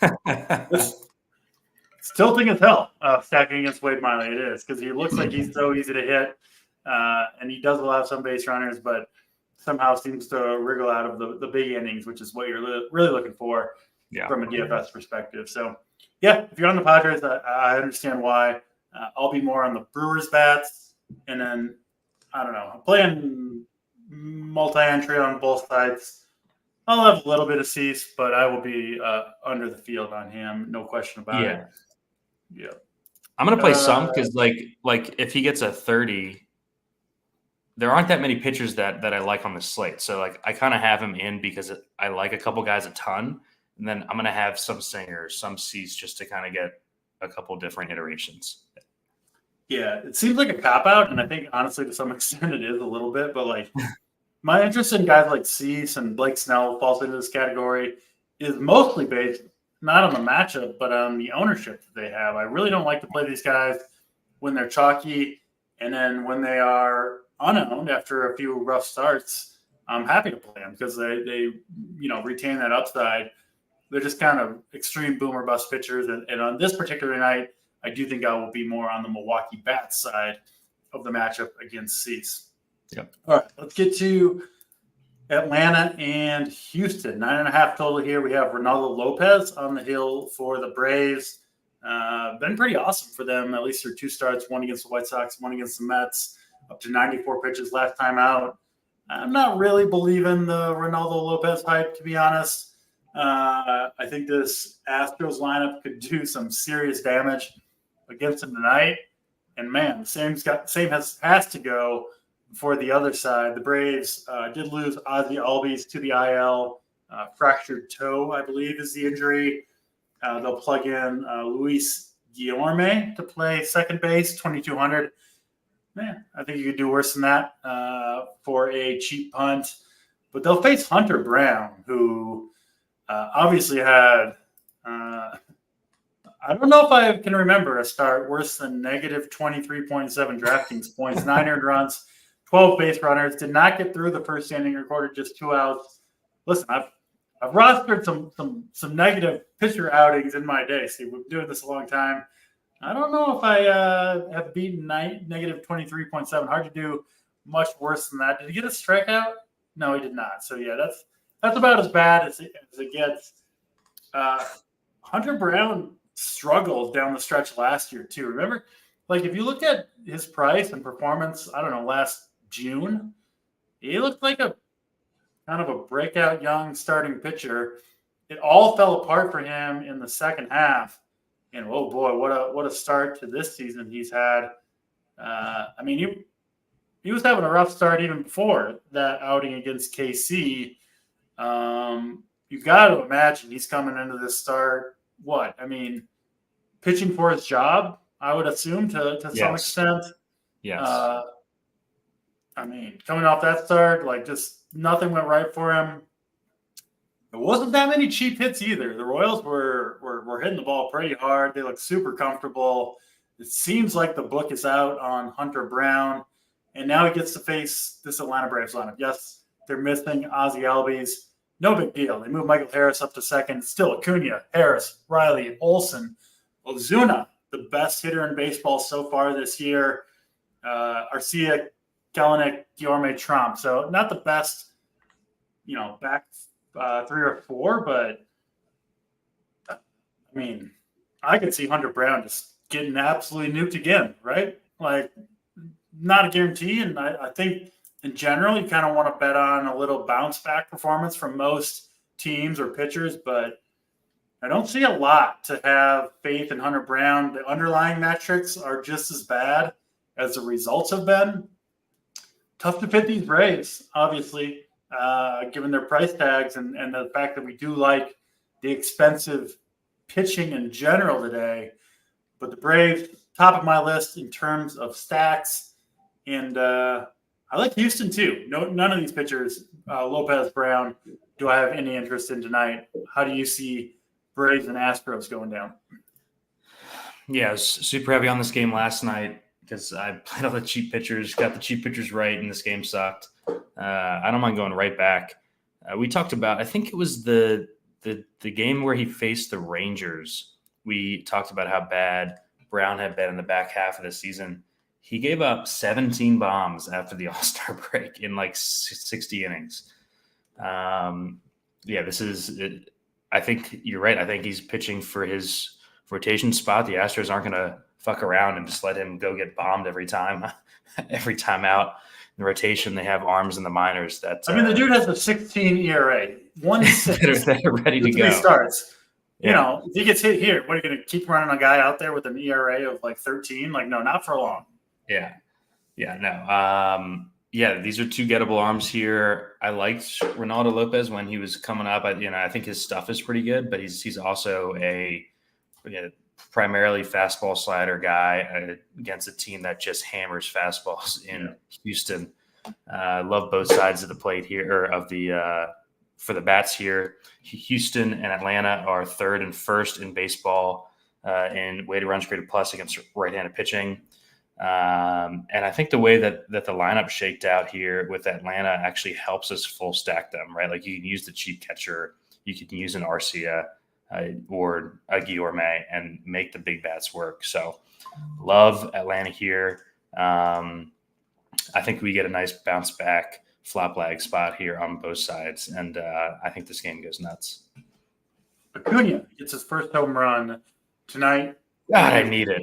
It's tilting as hell, stacking against Wade Miley. It is, because he looks like he's so easy to hit, and he does allow some base runners, but somehow seems to wriggle out of the big innings, which is what you're really looking for from a DFS perspective. So, yeah, if you're on the Padres, I understand why. I'll be more on the Brewers bats. And then, I don't know, I'm playing multi-entry on both sides. I'll have a little bit of Cease, but I will be under the field on him. No question about it. Yeah. I'm going to play some because, like if he gets a 30, there aren't that many pitchers that I like on the slate. So, like, I kind of have him in because I like a couple guys a ton. And then I'm going to have some Singer, some Cease just to kind of get a couple different iterations. Yeah, it seems like a cop-out, and I think, honestly, to some extent it is a little bit. But, like, my interest in guys like Cease and Blake Snell falls into this category is mostly based not on the matchup, but on the ownership that they have. I really don't like to play these guys when they're chalky, and then when they are unowned after a few rough starts, I'm happy to play them because they retain that upside. They're just kind of extreme boomer bust pitchers, and on this particular night, I do think I will be more on the Milwaukee Bats side of the matchup against Cease. Yep. All right, let's get to Atlanta and Houston. 9.5 total here. We have Ronaldo Lopez on the hill for the Braves. Been pretty awesome for them, at least through 2 starts, one against the White Sox, one against the Mets, up to 94 pitches last time out. I'm not really believing the Ronaldo Lopez hype, to be honest. I think this Astros lineup could do some serious damage against him tonight. And man, the same has to go for the other side. The Braves did lose Ozzie Albies to the IL. Fractured toe, I believe, is the injury. They'll plug in Luis Guillorme to play second base, 2,200. Man, I think you could do worse than that for a cheap punt. But they'll face Hunter Brown, who obviously had I don't know if I can remember a start worse than negative 23.7 DraftKings points, 9 earned runs, 12 base runners. Did not get through the first inning, recorded just 2 outs. Listen, I've rostered some negative pitcher outings in my day. See, we've been doing this a long time. I don't know if I have beaten negative 23.7. Hard to do much worse than that. Did he get a strikeout? No, he did not. So yeah, that's about as bad as it gets. Hunter Brown struggled down the stretch last year too. Remember, like if you look at his price and performance, I don't know, last June, he looked like a kind of a breakout young starting pitcher. It all fell apart for him in the second half. And oh boy, what a start to this season he's had. I mean, he was having a rough start even before that outing against KC. You've got to imagine he's coming into this start. What? I mean, pitching for his job, I would assume to some extent. Yes. I mean, coming off that start, like just nothing went right for him. It wasn't that many cheap hits either. The Royals were hitting the ball pretty hard. They look super comfortable. It seems like the book is out on Hunter Brown, and now he gets to face this Atlanta Braves lineup. Yes, they're missing Ozzie Albies. No big deal. They moved Michael Harris up to second. Still Acuna, Harris, Riley, Olsen, Ozuna, the best hitter in baseball so far this year. Arcia, Kelenic, Guillorme, Trump. So not the best, back 3 or 4, but I mean, I could see Hunter Brown just getting absolutely nuked again, right? Like, not a guarantee. And I think in general, you kind of want to bet on a little bounce back performance from most teams or pitchers, but I don't see a lot to have faith in Hunter Brown. The underlying metrics are just as bad as the results have been. Tough to fit these Braves, obviously, given their price tags and the fact that we do like the expensive pitching in general today. But the Braves, top of my list in terms of stacks. And I like Houston too. None of these pitchers, Lopez, Brown, do I have any interest in tonight. How do you see Braves and Astros going down? Yeah, I was super heavy on this game last night because I played all the cheap pitchers, got the cheap pitchers right, and this game sucked. I don't mind going right back. We talked about, I think it was the game where he faced the Rangers. We talked about how bad Brown had been in the back half of the season. He gave up 17 bombs after the All-Star break in like 60 innings. This is it. I think you're right. I think he's pitching for his rotation spot. The Astros aren't going to fuck around and just let him go get bombed every time out. In the rotation, they have arms in the minors. The dude has a 16 ERA, 1.6. They're ready to go. He starts. Yeah. If he gets hit here, what are you going to keep running a guy out there with an ERA of like 13? Like, no, not for long. Yeah. These are 2 gettable arms here. I liked Ronaldo Lopez when he was coming up. I think his stuff is pretty good, but he's also a primarily fastball slider guy against a team that just hammers fastballs in Houston. Love both sides of the plate here, or for the bats here. Houston and Atlanta are 3rd and 1st in baseball in weighted runs created plus against right-handed pitching. And I think the way that the lineup shaked out here with Atlanta actually helps us full stack them, right? Like you can use the cheap catcher, you can use an Arcia or a Guillorme and make the big bats work. So love Atlanta here. I think we get a nice bounce back flop lag spot here on both sides. And I think this game goes nuts. Acuna gets his first home run tonight. God, I need it.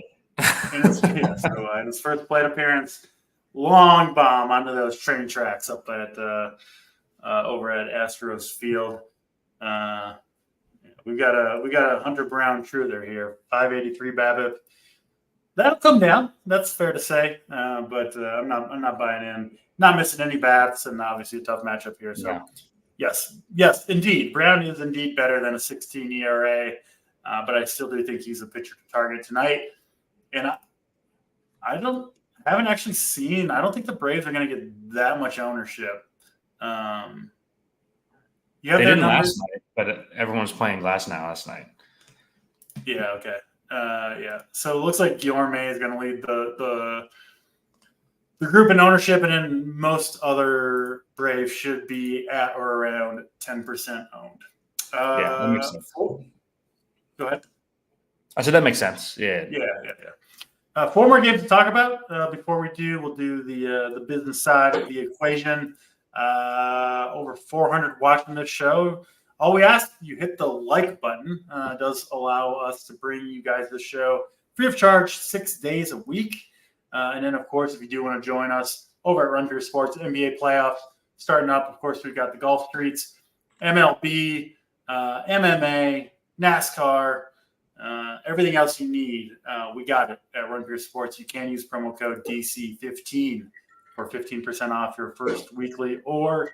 in his first plate appearance, long bomb onto those train tracks up at over at Astros Field. We got a Hunter Brown truther here, 583 BABIP. That'll come down. That's fair to say, but I'm not buying in. Not missing any bats, and obviously a tough matchup here. So, yes, Indeed, Brown is indeed better than a 16 ERA, but I still do think he's a pitcher to target tonight. And I haven't actually seen. I don't think the Braves are going to get that much ownership. You have they their didn't numbers? last night, but everyone was playing Glass now last night. Yeah. Okay. Yeah. So it looks like Guillorme is going to lead the group in ownership, and then most other Braves should be at or around 10% owned. Yeah, that makes sense. Cool. Go ahead. I said that makes sense. Yeah. Yeah. 4 more games to talk about. Before we do, we'll do the business side of the equation. Over 400 watching this show. All we ask, you hit the like button. It does allow us to bring you guys this show free of charge 6 days a week. And then, of course, if you do want to join us over at Run for Your Sports, NBA playoffs starting up. Of course, we've got the golf streets, MLB, MMA, NASCAR, everything else you need. We got it at Run for Your Sports. You can use promo code DC15 for 15% off your first weekly or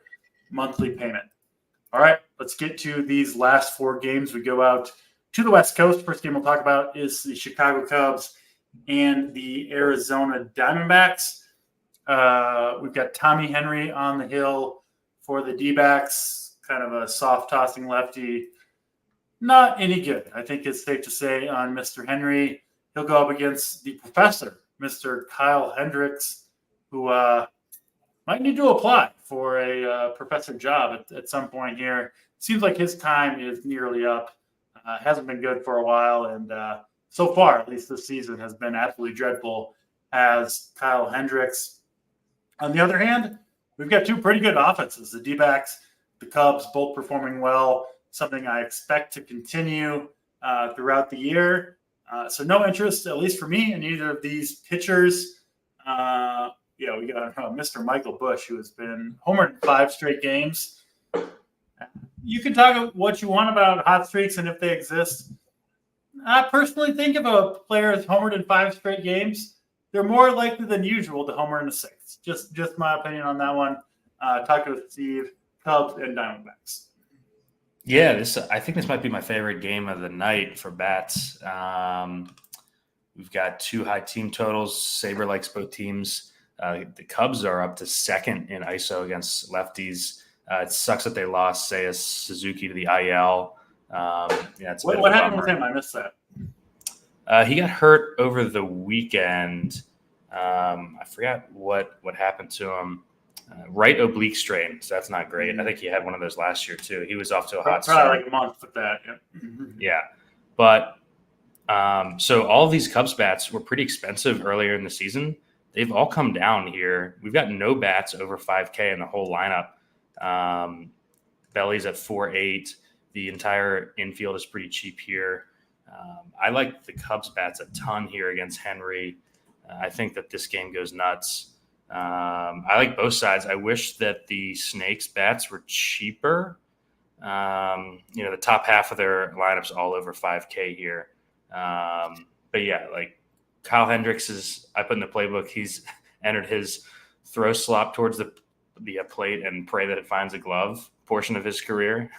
monthly payment. All right, let's get to these last 4 games. We go out to the West Coast. First game we'll talk about is the Chicago Cubs and the Arizona Diamondbacks. We've got Tommy Henry on the hill for the D-backs, kind of a soft-tossing lefty. Not any good, I think it's safe to say, on Mr. Henry. He'll go up against the professor, Mr. Kyle Hendricks, who might need to apply for a professor job at some point here. Seems like his time is nearly up. Hasn't been good for a while, and so far, at least this season, has been absolutely dreadful as Kyle Hendricks. On the other hand, we've got 2 pretty good offenses. The D-backs, the Cubs, both performing well, something I expect to continue throughout the year. So no interest, at least for me, in either of these pitchers. We got Mr. Michael Busch, who has been homered in 5 straight games. You can talk what you want about hot streaks and if they exist. I personally think if a player is homered in 5 straight games, they're more likely than usual to homer in the 6th. Just my opinion on that one. Talking with Steve, Cubs and Diamondbacks. Yeah, I think this might be my favorite game of the night for bats. We've got 2 high team totals. Saber likes both teams. The Cubs are up to 2nd in ISO against lefties. It sucks that they lost Seiya Suzuki to the IL. It's what happened with him? I missed that. He got hurt over the weekend. I forgot what happened to him. Right oblique strain, so that's not great. I think he had one of those last year too. He was off to a hot start. Probably like a month with that. Yeah. But so all of these Cubs bats were pretty expensive earlier in the season. They've all come down here. We've got no bats over 5K in the whole lineup. Belly's at 4.8. The entire infield is pretty cheap here. I like the Cubs bats a ton here against Henry. I think that this game goes nuts. I like both sides. I wish that the Snakes bats were cheaper. The top half of their lineups all over 5K here. But yeah, like Kyle Hendricks I put in the playbook. He's entered his throw slop towards the plate and pray that it finds a glove portion of his career.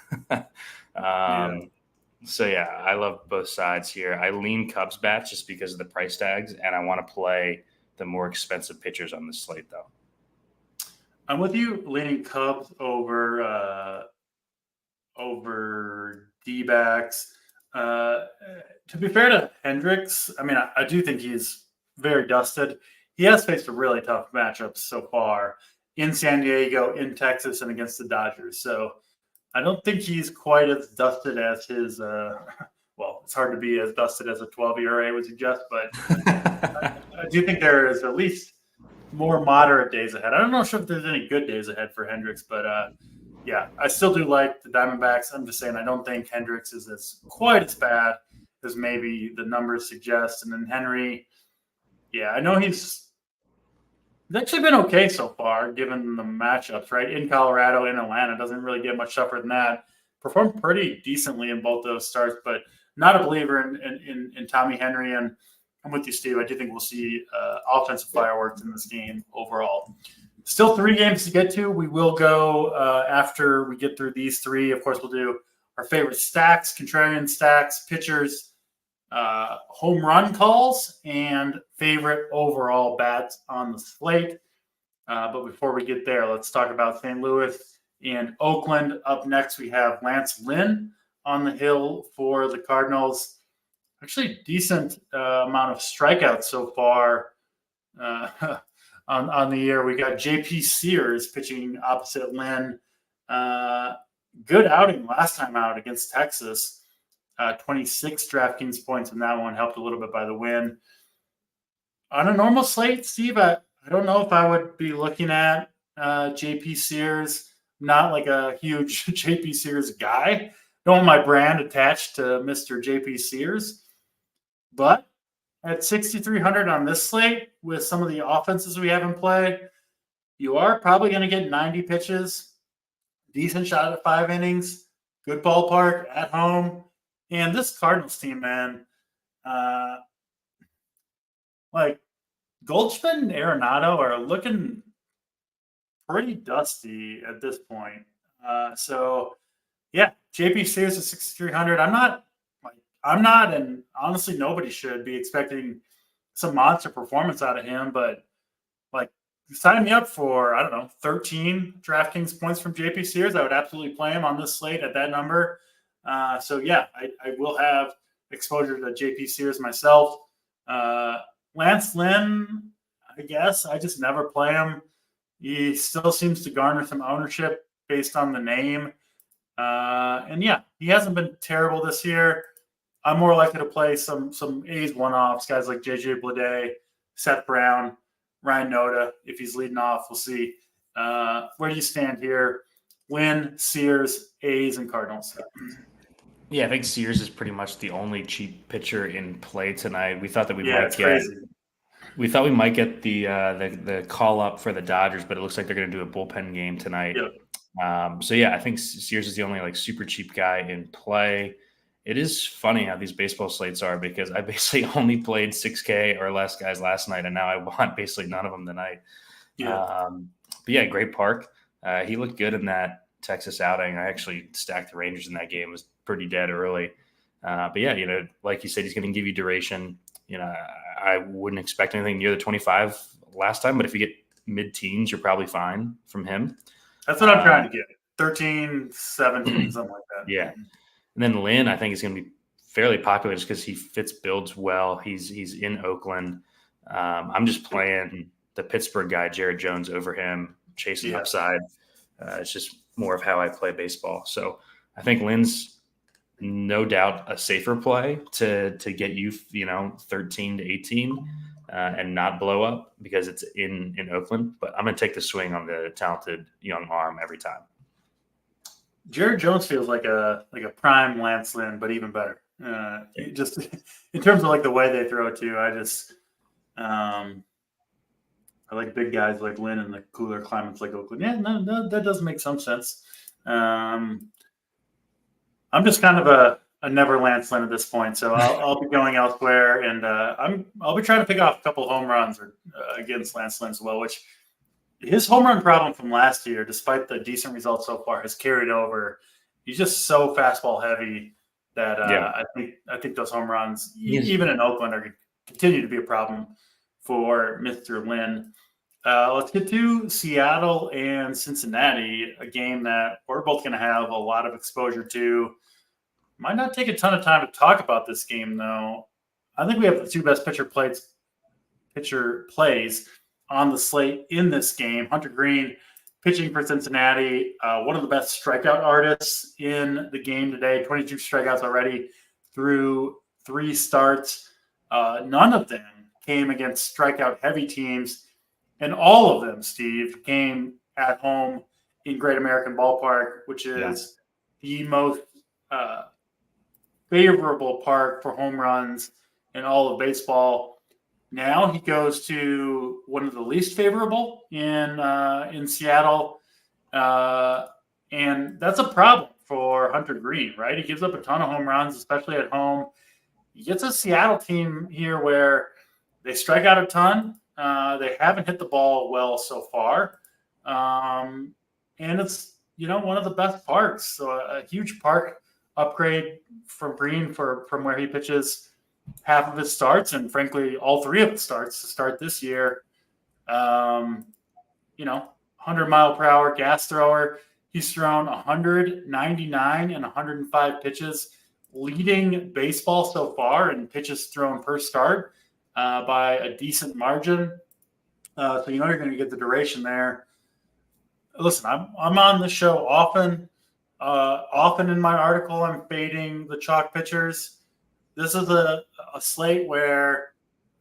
So yeah, I love both sides here. I lean Cubs bats just because of the price tags, and I want to play the more expensive pitchers on the slate, though. I'm with you, leaning Cubs over D-backs. To be fair to Hendricks, I mean, I do think he's very dusted. He has faced a really tough matchup so far in San Diego, in Texas, and against the Dodgers. So I don't think he's quite as dusted as his it's hard to be as dusted as a 12 ERA would suggest, but I do think there is at least more moderate days ahead. I don't know if there's any good days ahead for Hendricks, but I still do like the Diamondbacks. I'm just saying I don't think Hendricks is quite as bad as maybe the numbers suggest. And then Henry, I know he's actually been okay so far, given the matchups, right? In Colorado, in Atlanta, doesn't really get much tougher than that. Performed pretty decently in both those starts, but not a believer in Tommy Henry. And I'm with you, Steve. I do think we'll see offensive fireworks in this game overall. Still 3 games to get to. We will go after we get through these 3. Of course, we'll do our favorite stacks, contrarian stacks, pitchers, home run calls, and favorite overall bats on the slate. But before we get there, let's talk about St. Louis and Oakland. Up next, we have Lance Lynn on the hill for the Cardinals. actually decent amount of strikeouts so far on the year. We got J.P. Sears pitching opposite Lynn. Good outing last time out against Texas. 26 DraftKings points in that one, helped a little bit by the win. On a normal slate, Steve, I don't know if I would be looking at J.P. Sears. Not like a huge J.P. Sears guy. Don't want my brand attached to Mr. J.P. Sears. But at 6,300 on this slate, with some of the offenses we have in play, you are probably going to get 90 pitches, decent shot at 5 innings, good ballpark at home. And this Cardinals team, man, like Goldschmidt and Arenado are looking pretty dusty at this point. So, yeah, JP Sears at 6,300. I'm not, and honestly, nobody should be expecting some monster performance out of him. But like, sign me up for 13 DraftKings points from JP Sears. I would absolutely play him on this slate at that number. So yeah, I will have exposure to JP Sears myself. Lance Lynn, I guess I just never play him. He still seems to garner some ownership based on the name. And yeah, he hasn't been terrible this year. I'm more likely to play some A's one-offs, guys like JJ Bleday, Seth Brown, Ryan Noda. If he's leading off, we'll see. Where do you stand here? Lynn, Sears, A's, and Cardinals. Yeah, I think Sears is pretty much the only cheap pitcher in play tonight. We thought that we might get the call up for the Dodgers, but it looks like they're going to do a bullpen game tonight. Yep. So yeah, I think Sears is the only like super cheap guy in play. It is funny how these baseball slates are, because I basically only played 6K or less guys last night, and now I want basically none of them tonight. Yeah. But yeah, great park. He looked good in that Texas outing. I actually stacked the Rangers in that game. It was pretty dead early. But yeah, like you said, he's going to give you duration. I wouldn't expect anything near the 25 last time, but if you get mid-teens, you're probably fine from him. That's what I'm trying to get. 13, 17, something like that. Yeah. And then Lynn, I think, is going to be fairly popular just because he fits builds well. He's in Oakland. I'm just playing the Pittsburgh guy, Jared Jones, over him, chasing upside. It's just more of how I play baseball. So I think Lynn's no doubt a safer play to get you, 13 to 18 and not blow up because it's in Oakland. But I'm going to take the swing on the talented young arm every time. Jared Jones feels like a prime Lance Lynn, but even better. Just in terms of like the way they throw it too. I like big guys like Lynn in the cooler climates like Oakland. Yeah, no, that does make some sense. I'm just kind of a never Lance Lynn at this point, so I'll be going elsewhere, and I'll be trying to pick off a couple home runs against Lance Lynn as well, which his home run problem from last year, despite the decent results so far, has carried over. He's just so fastball heavy that I think those home runs, even in Oakland, are going to continue to be a problem for Mr. Lynn. Let's get to Seattle and Cincinnati, a game that we're both going to have a lot of exposure to. Might not take a ton of time to talk about this game, though. I think we have the two best pitcher plays on the slate in this game. Hunter Green pitching for Cincinnati, one of the best strikeout artists in the game today. 22 strikeouts already through 3 starts. None of them came against strikeout-heavy teams, and all of them, Steve, came at home in Great American Ballpark, which is the most favorable park for home runs in all of baseball. Now he goes to one of the least favorable in Seattle, and that's a problem for Hunter Green, right? He gives up a ton of home runs, especially at home. He gets a Seattle team here where they strike out a ton. They haven't hit the ball well so far, and it's one of the best parks. So a huge park upgrade for Green from where he pitches half of his starts, and frankly, all 3 of his starts to start this year. 100-mile-per-hour gas thrower. He's thrown 199 and 105 pitches leading baseball so far in pitches thrown per start by a decent margin. So you know you're going to get the duration there. Listen, I'm on the show often. Often in my article, I'm fading the chalk pitchers. This is a slate where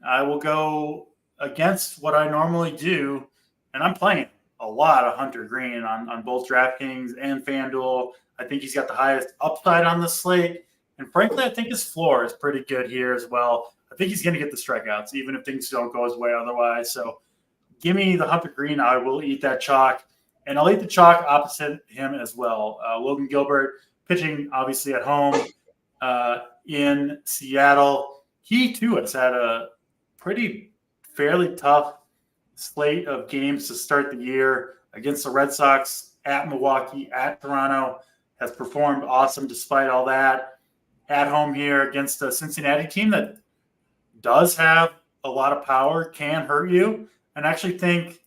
I will go against what I normally do, and I'm playing a lot of Hunter Green on both DraftKings and FanDuel. I think he's got the highest upside on the slate, and frankly, I think his floor is pretty good here as well. I think he's going to get the strikeouts, even if things don't go his way otherwise. So give me the Hunter Green. I will eat that chalk, and I'll eat the chalk opposite him as well. Logan Gilbert pitching obviously at home in Seattle. He too has had a pretty fairly tough slate of games to start the year against the Red Sox, at Milwaukee, at Toronto. Has performed awesome despite all that. At home here against a Cincinnati team that does have a lot of power, can hurt you. And I actually think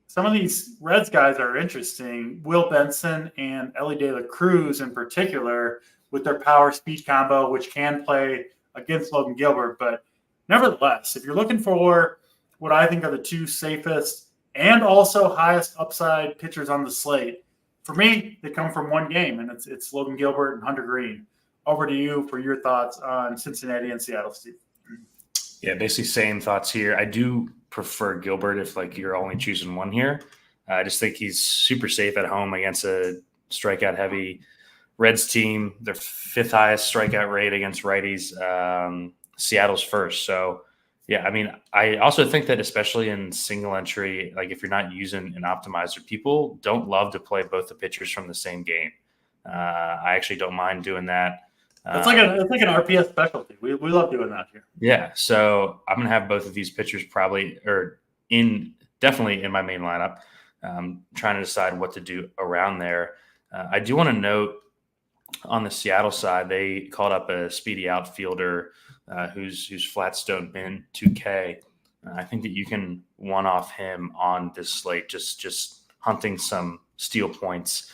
some of these Reds guys are interesting. Will Benson and Ellie De La Cruz in particular with their power speed combo, which can play against Logan Gilbert. But nevertheless, if you're looking for what I think are the two safest and also highest upside pitchers on the slate, for me, they come from one game, and it's Logan Gilbert and Hunter Green. Over to you for your thoughts on Cincinnati and Seattle, Steve. Yeah, basically same thoughts here. I do prefer Gilbert if you're only choosing one here. I just think he's super safe at home against a strikeout heavy Reds team. Their fifth highest strikeout rate against righties. Seattle's first. So yeah, I mean, I also think that especially in single entry, if you're not using an optimizer, people don't love to play both the pitchers from the same game. I actually don't mind doing that. It's like an RPS specialty. We love doing that here. Yeah, so I'm gonna have both of these pitchers definitely in my main lineup. Trying to decide what to do around there. I do want to note on the Seattle side, they called up a speedy outfielder who's Flatstone been 2K. I think that you can one-off him on this slate, just hunting some steal points.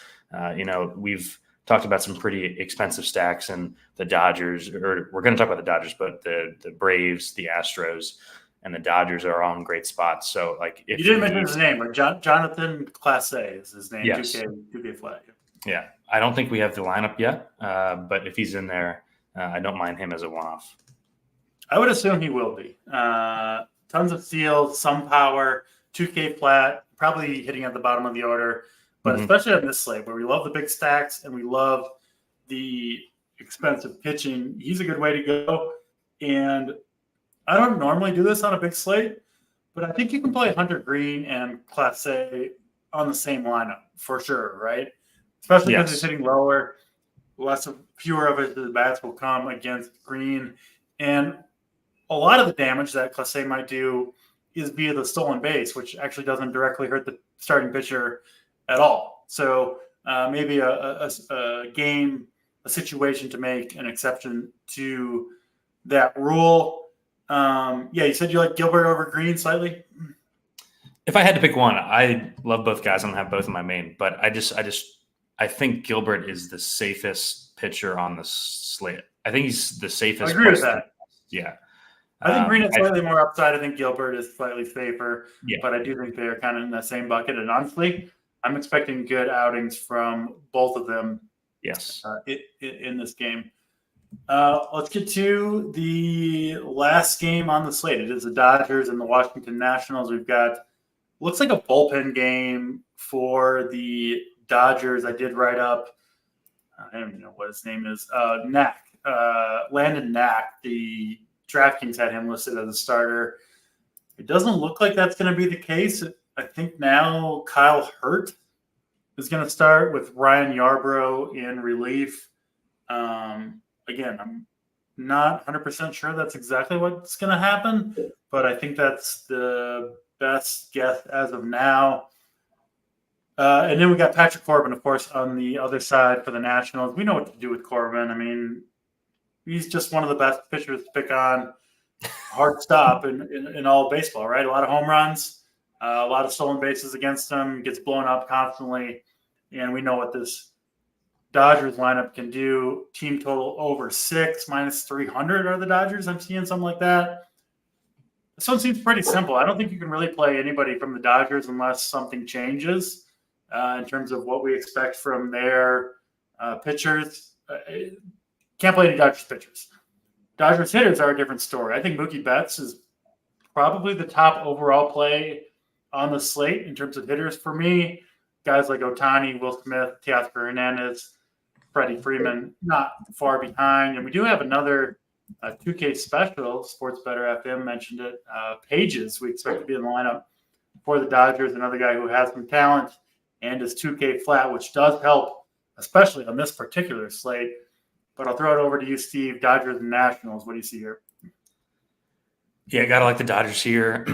We've talked about some pretty expensive stacks and the Dodgers, or we're going to talk about the Dodgers, but the Braves, the Astros, and the Dodgers are all in great spots. So if you didn't mention his name, or Jonathan Clase is his name. Yes. 2K flat. Yeah. I don't think we have the lineup yet, but if he's in there, I don't mind him as a one-off. I would assume he will be. Tons of steals, some power, 2K flat, probably hitting at the bottom of the order. But especially on this slate where we love the big stacks and we love the expensive pitching, he's a good way to go. And I don't normally do this on a big slate, but I think you can play Hunter Green and Clase on the same lineup for sure, right? Especially because he's hitting lower. Fewer of his bats will come against Green. And a lot of the damage that Clase might do is via the stolen base, which actually doesn't directly hurt the starting pitcher at all. So maybe a situation to make an exception to that rule. You said you like Gilbert over Green slightly? If I had to pick one, I love both guys. I'm going to have both in my main, but I think Gilbert is the safest pitcher on the slate. I think he's the safest. I agree with that. Yeah. I think Green is slightly more upside. I think Gilbert is slightly safer, but I do think they're kind of in the same bucket. And honestly, I'm expecting good outings from both of them. Yes. In this game. Let's get to the last game on the slate. It is the Dodgers and the Washington Nationals. We've got, looks like a bullpen game for the Dodgers. I did write up, I don't even know what his name is, Landon Knack. The DraftKings had him listed as a starter. It doesn't look like that's going to be the case. I think now Kyle Hurt is going to start with Ryan Yarbrough in relief. Again, I'm not 100% sure that's exactly what's going to happen, but I think that's the best guess as of now. And then we got Patrick Corbin, of course, on the other side for the Nationals. We know what to do with Corbin. I mean, he's just one of the best pitchers to pick on. Hard stop in all of baseball, right? A lot of home runs, a lot of stolen bases against him, gets blown up constantly. And we know what this Dodgers lineup can do team total over 6 minus 300 are the Dodgers. I'm seeing something like that. This one seems pretty simple. I don't think you can really play anybody from the Dodgers unless something changes in terms of what we expect from their pitchers. Can't play any Dodgers pitchers. Dodgers hitters are a different story. I think Mookie Betts is probably the top overall play on the slate in terms of hitters for me. Guys like Ohtani, Will Smith, Teoscar Hernandez, Freddie Freeman, not far behind. And we do have another 2K special. Sports Better FM mentioned it. Pages, we expect to be in the lineup for the Dodgers. Another guy who has some talent and is 2K flat, which does help, especially on this particular slate. But I'll throw it over to you, Steve. Dodgers and Nationals. What do you see here? Yeah, got to like the Dodgers here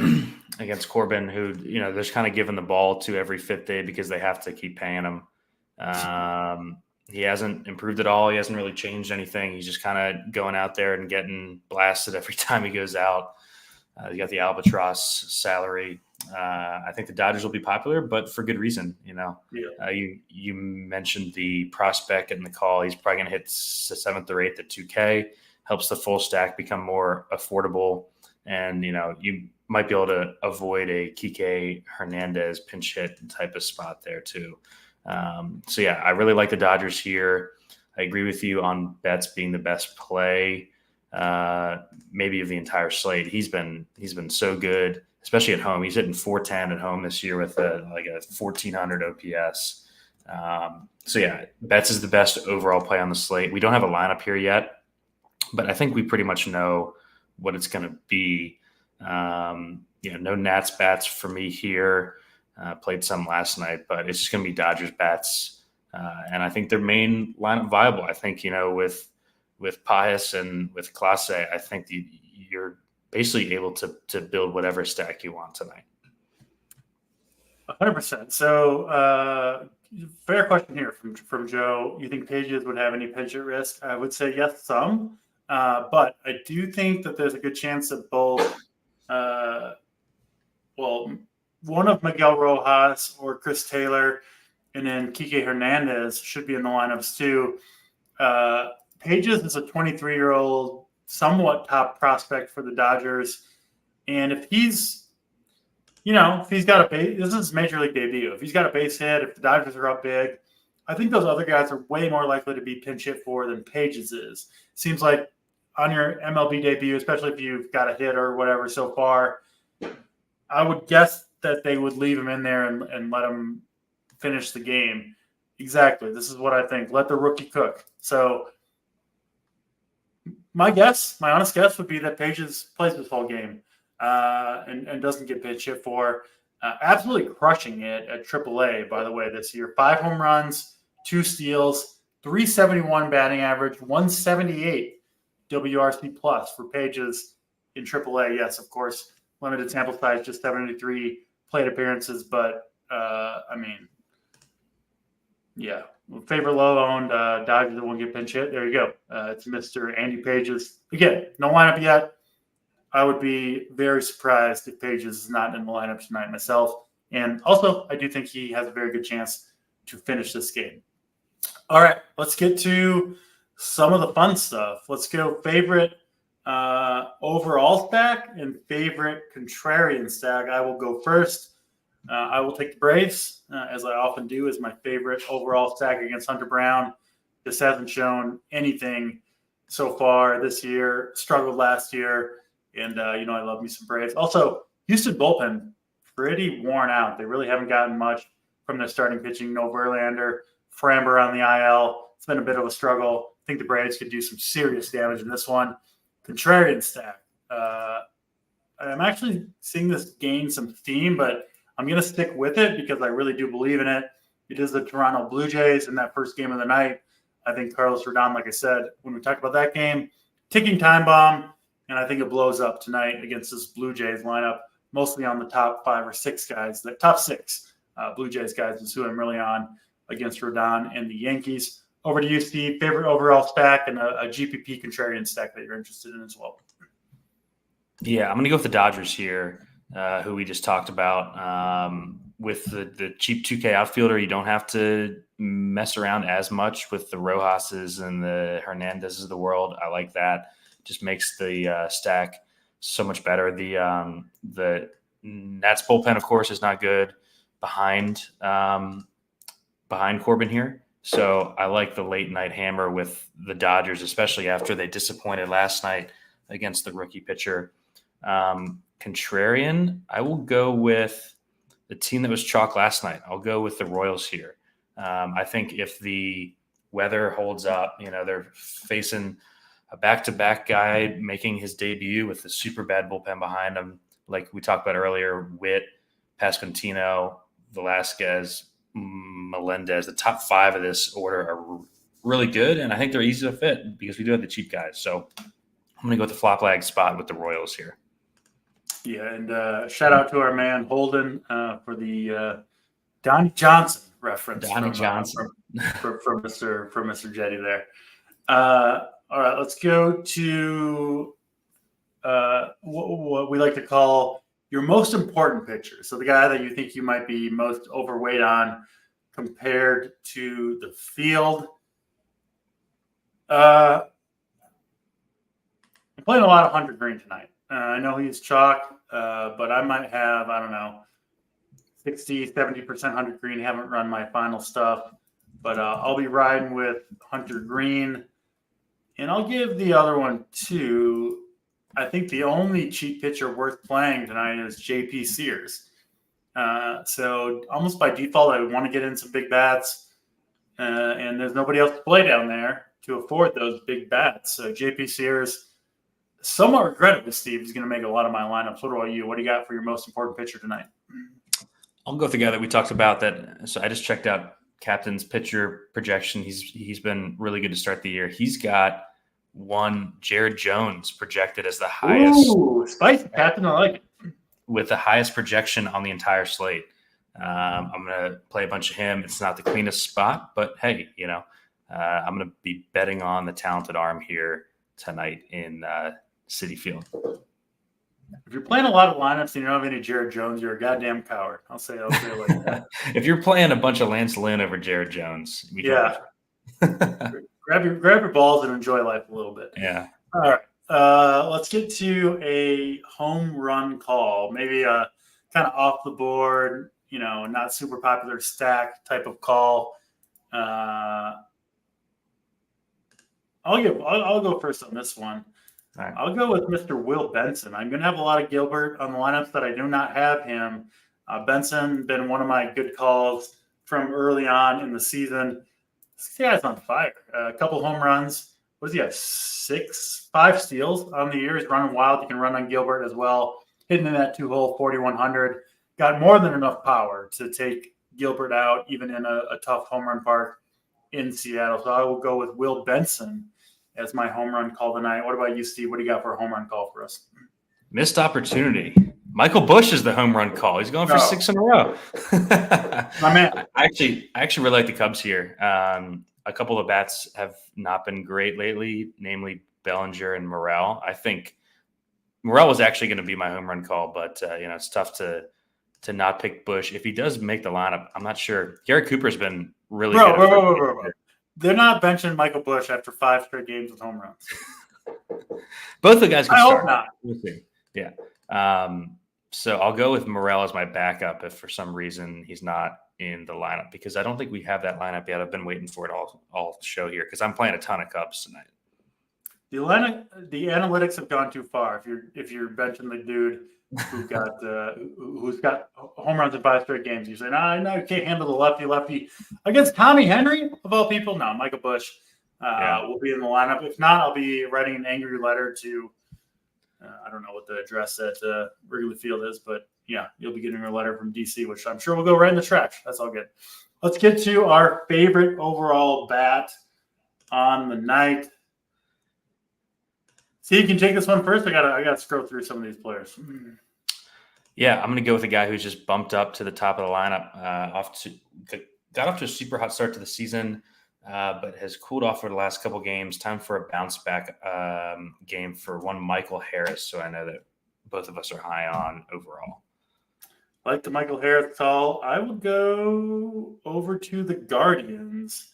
against Corbin, who, they're just kind of giving the ball to every fifth day because they have to keep paying him. He hasn't improved at all. He hasn't really changed anything. He's just kind of going out there and getting blasted every time he goes out. You got the albatross salary. I think the Dodgers will be popular, but for good reason. You mentioned the prospect in the call. He's probably going to hit 7th or 8th at 2K. Helps the full stack become more affordable. And, you might be able to avoid a Kike Hernandez pinch hit type of spot there too. I really like the Dodgers here. I agree with you on Betts being the best play, maybe of the entire slate. He's been so good, especially at home. He's hitting 410 at home this year with a 1400 OPS. Betts is the best overall play on the slate. We don't have a lineup here yet, but I think we pretty much know what it's going to be. No Nats bats for me here. Played some last night, but it's just going to be Dodgers bats. And I think their main lineup viable. I think, with Pius and with Clase, I think you're basically able to build whatever stack you want tonight. 100%. So fair question here from Joe. You think Pages would have any pinch at risk? I would say yes, some. But I do think that there's a good chance that both one of Miguel Rojas or Chris Taylor and then Kike Hernandez should be in the lineups too. Pages is a 23-year-old, somewhat top prospect for the Dodgers. And if he's got a base, this is his major league debut. If he's got a base hit, if the Dodgers are up big, I think those other guys are way more likely to be pinch hit for than Pages is. Seems like on your MLB debut, especially if you've got a hit or whatever so far, I would guess that they would leave him in there and let him finish the game. Exactly. This is what I think. Let the rookie cook. So my honest guess would be that Pages plays this whole game and doesn't get pinch hit for. Absolutely crushing it at AAA, by the way, this year. 5 home runs, 2 steals, 371 batting average, 178 WRC plus for Pages in AAA. Yes, of course, limited sample size, just 73 plate appearances, but favorite low-owned Dodgers that won't get pinch hit. There you go. It's Mr. Andy Pages. Again, no lineup yet. I would be very surprised if Pages is not in the lineup tonight myself. And also, I do think he has a very good chance to finish this game. All right, let's get to some of the fun stuff. Let's go favorite overall stack and favorite contrarian stack. I will go first. I will take the Braves, as I often do, as my favorite overall stack against Hunter Brown. This hasn't shown anything so far this year. Struggled last year, and I love me some Braves. Also, Houston bullpen pretty worn out. They really haven't gotten much from their starting pitching. No Verlander, Framber on the IL. It's been a bit of a struggle. I think the Braves could do some serious damage in this one. Contrarian stack. I'm actually seeing this gain some steam, but I'm going to stick with it because I really do believe in it. It is the Toronto Blue Jays in that first game of the night. I think Carlos Rodon, like I said, when we talked about that game, ticking time bomb, and I think it blows up tonight against this Blue Jays lineup, mostly on the top 5 or 6 guys. The top 6 Blue Jays guys is who I'm really on against Rodon and the Yankees. Over to you, Steve. Favorite overall stack and a GPP contrarian stack that you're interested in as well. Yeah, I'm going to go with the Dodgers here, who we just talked about. with the cheap 2K outfielder, you don't have to mess around as much with the Rojas's and the Hernandez's of the world. I like that. Just makes the stack so much better. The Nats bullpen, of course, is not good behind Corbin here. So I like the late night hammer with the Dodgers, especially after they disappointed last night against the rookie pitcher. Contrarian, I will go with the team that was chalk last night. I'll go with the Royals here. I think if the weather holds up, they're facing a back-to-back guy making his debut with the super bad bullpen behind him. Like we talked about earlier, Witt, Pasquantino, Velasquez, Melendez. The top 5 of this order are really good, and I think they're easy to fit because we do have the cheap guys. So I'm going to go with the flop lag spot with the Royals here. Yeah, and shout out to our man Holden for the Donnie Johnson reference. Johnson from Mr. Jetty there. All right, let's go to what we like to call your most important pitcher. So the guy that you think you might be most overweight on compared to the field. I'm playing a lot of Hunter Green tonight. I know he's chalk, but I might have, 60, 70% Hunter Green. Haven't run my final stuff, but I'll be riding with Hunter Green. And I'll give the other one to, I think the only cheap pitcher worth playing tonight is JP Sears. So almost by default, I would want to get in some big bats, and there's nobody else to play down there to afford those big bats. So JP Sears, somewhat regrettably, Steve, is going to make a lot of my lineups. What about you? What do you got for your most important pitcher tonight? I'll go with the guy that we talked about. So I just checked out Captain's pitcher projection. He's been really good to start the year. He's got one Jared Jones projected as the highest. Ooh, spicy Captain, I like it. With the highest projection on the entire slate. I'm going to play a bunch of him. It's not the cleanest spot, but hey, I'm going to be betting on the talented arm here tonight in Citi Field. If you're playing a lot of lineups and you don't have any Jared Jones, you're a goddamn coward. I'll say it like that. If you're playing a bunch of Lance Lynn over Jared Jones, grab your balls and enjoy life a little bit. Yeah. All right. Let's get to a home run call. Maybe a kind of off the board, not super popular stack type of call. I'll go first on this one. All right. I'll go with Mr. Will Benson. I'm going to have a lot of Gilbert on the lineups that I do not have him. Benson been one of my good calls from early on in the season. This guy's on fire. A couple home runs. What does he have? 5 steals on the year. He's running wild. He can run on Gilbert as well. Hitting in that 2-hole 4,100. Got more than enough power to take Gilbert out, even in a tough home run park in Seattle. So I will go with Will Benson as my home run call tonight. What about you, Steve? What do you got for a home run call for us? Missed opportunity. Michael Busch is the home run call. He's going for 6 in a row. My man. I actually really like the Cubs here. A couple of bats have not been great lately, namely Bellinger and Morel. I think Morel was actually going to be my home run call, but it's tough to not pick Busch. If he does make the lineup, I'm not sure. Garrett Cooper's been really good. Bro. They're not benching Michael Busch after 5 straight games with home runs. Both the guys can start. I hope not. We'll see. Yeah. So I'll go with Morel as my backup if for some reason he's not in the lineup, because I don't think we have that lineup yet. I've been waiting for it all show here because I'm playing a ton of Cubs tonight. The analytics have gone too far. If you're benching the dude who's got home runs in 5 straight games, you say, no, you can't handle the lefty against Tommy Henry of all people. No, Michael Busch will be in the lineup. If not, I'll be writing an angry letter to I don't know what the address at Wrigley Field is, but yeah, you'll be getting a letter from DC, which I'm sure will go right in the trash. That's all good. Let's get to our favorite overall bat on the night. See, you can take this one first. I gotta scroll through some of these players. Yeah, I'm gonna go with a guy who's just bumped up to the top of the lineup. Got off to a super hot start to the season, but has cooled off for the last couple games. Time for a bounce back game for one Michael Harris. So I know that both of us are high on overall. like the Michael Harris call. I would go over to the Guardians.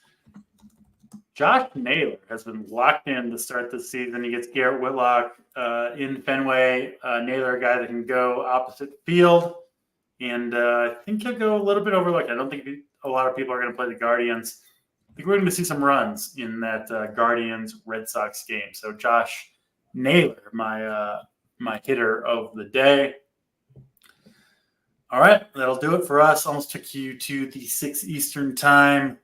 Josh Naylor has been locked in to start this season. He gets Garrett Whitlock in Fenway. Naylor, a guy that can go opposite field. And I think he'll go a little bit overlooked. I don't think a lot of people are going to play the Guardians. I think we're going to see some runs in that Guardians-Red Sox game. So Josh Naylor, my hitter of the day. All right, that'll do it for us. Almost took you to the 6 Eastern time.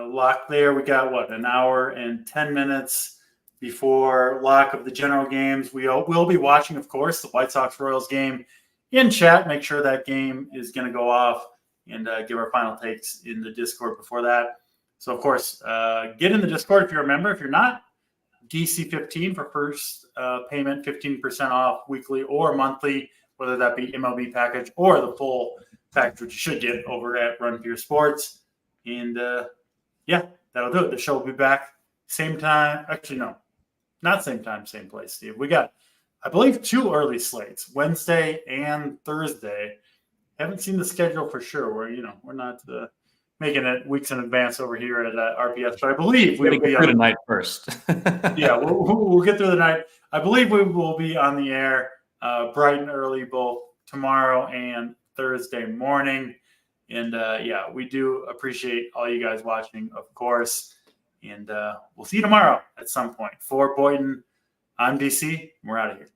Lock there. We got, an hour and 10 minutes before lock of the general games. We will be watching, of course, the White Sox-Royals game in chat. Make sure that game is going to go off and give our final takes in the Discord before that. So, of course, get in the Discord if you're a member. If you're not, DC15 for first payment, 15% off weekly or monthly, whether that be MLB package or the full package, which you should get over at Run for Your Sports. And, that'll do it. The show will be back same time. Actually, no, not same time, same place, Steve. We got, I believe, 2 early slates, Wednesday and Thursday. Haven't seen the schedule for sure. We're not making it weeks in advance over here at RPS, but I believe we will be on the night first. Yeah, we'll get through the night. I believe we will be on the air bright and early both tomorrow and Thursday morning. And we do appreciate all you guys watching, of course. And we'll see you tomorrow at some point. For Boynton, I'm DC. We're out of here.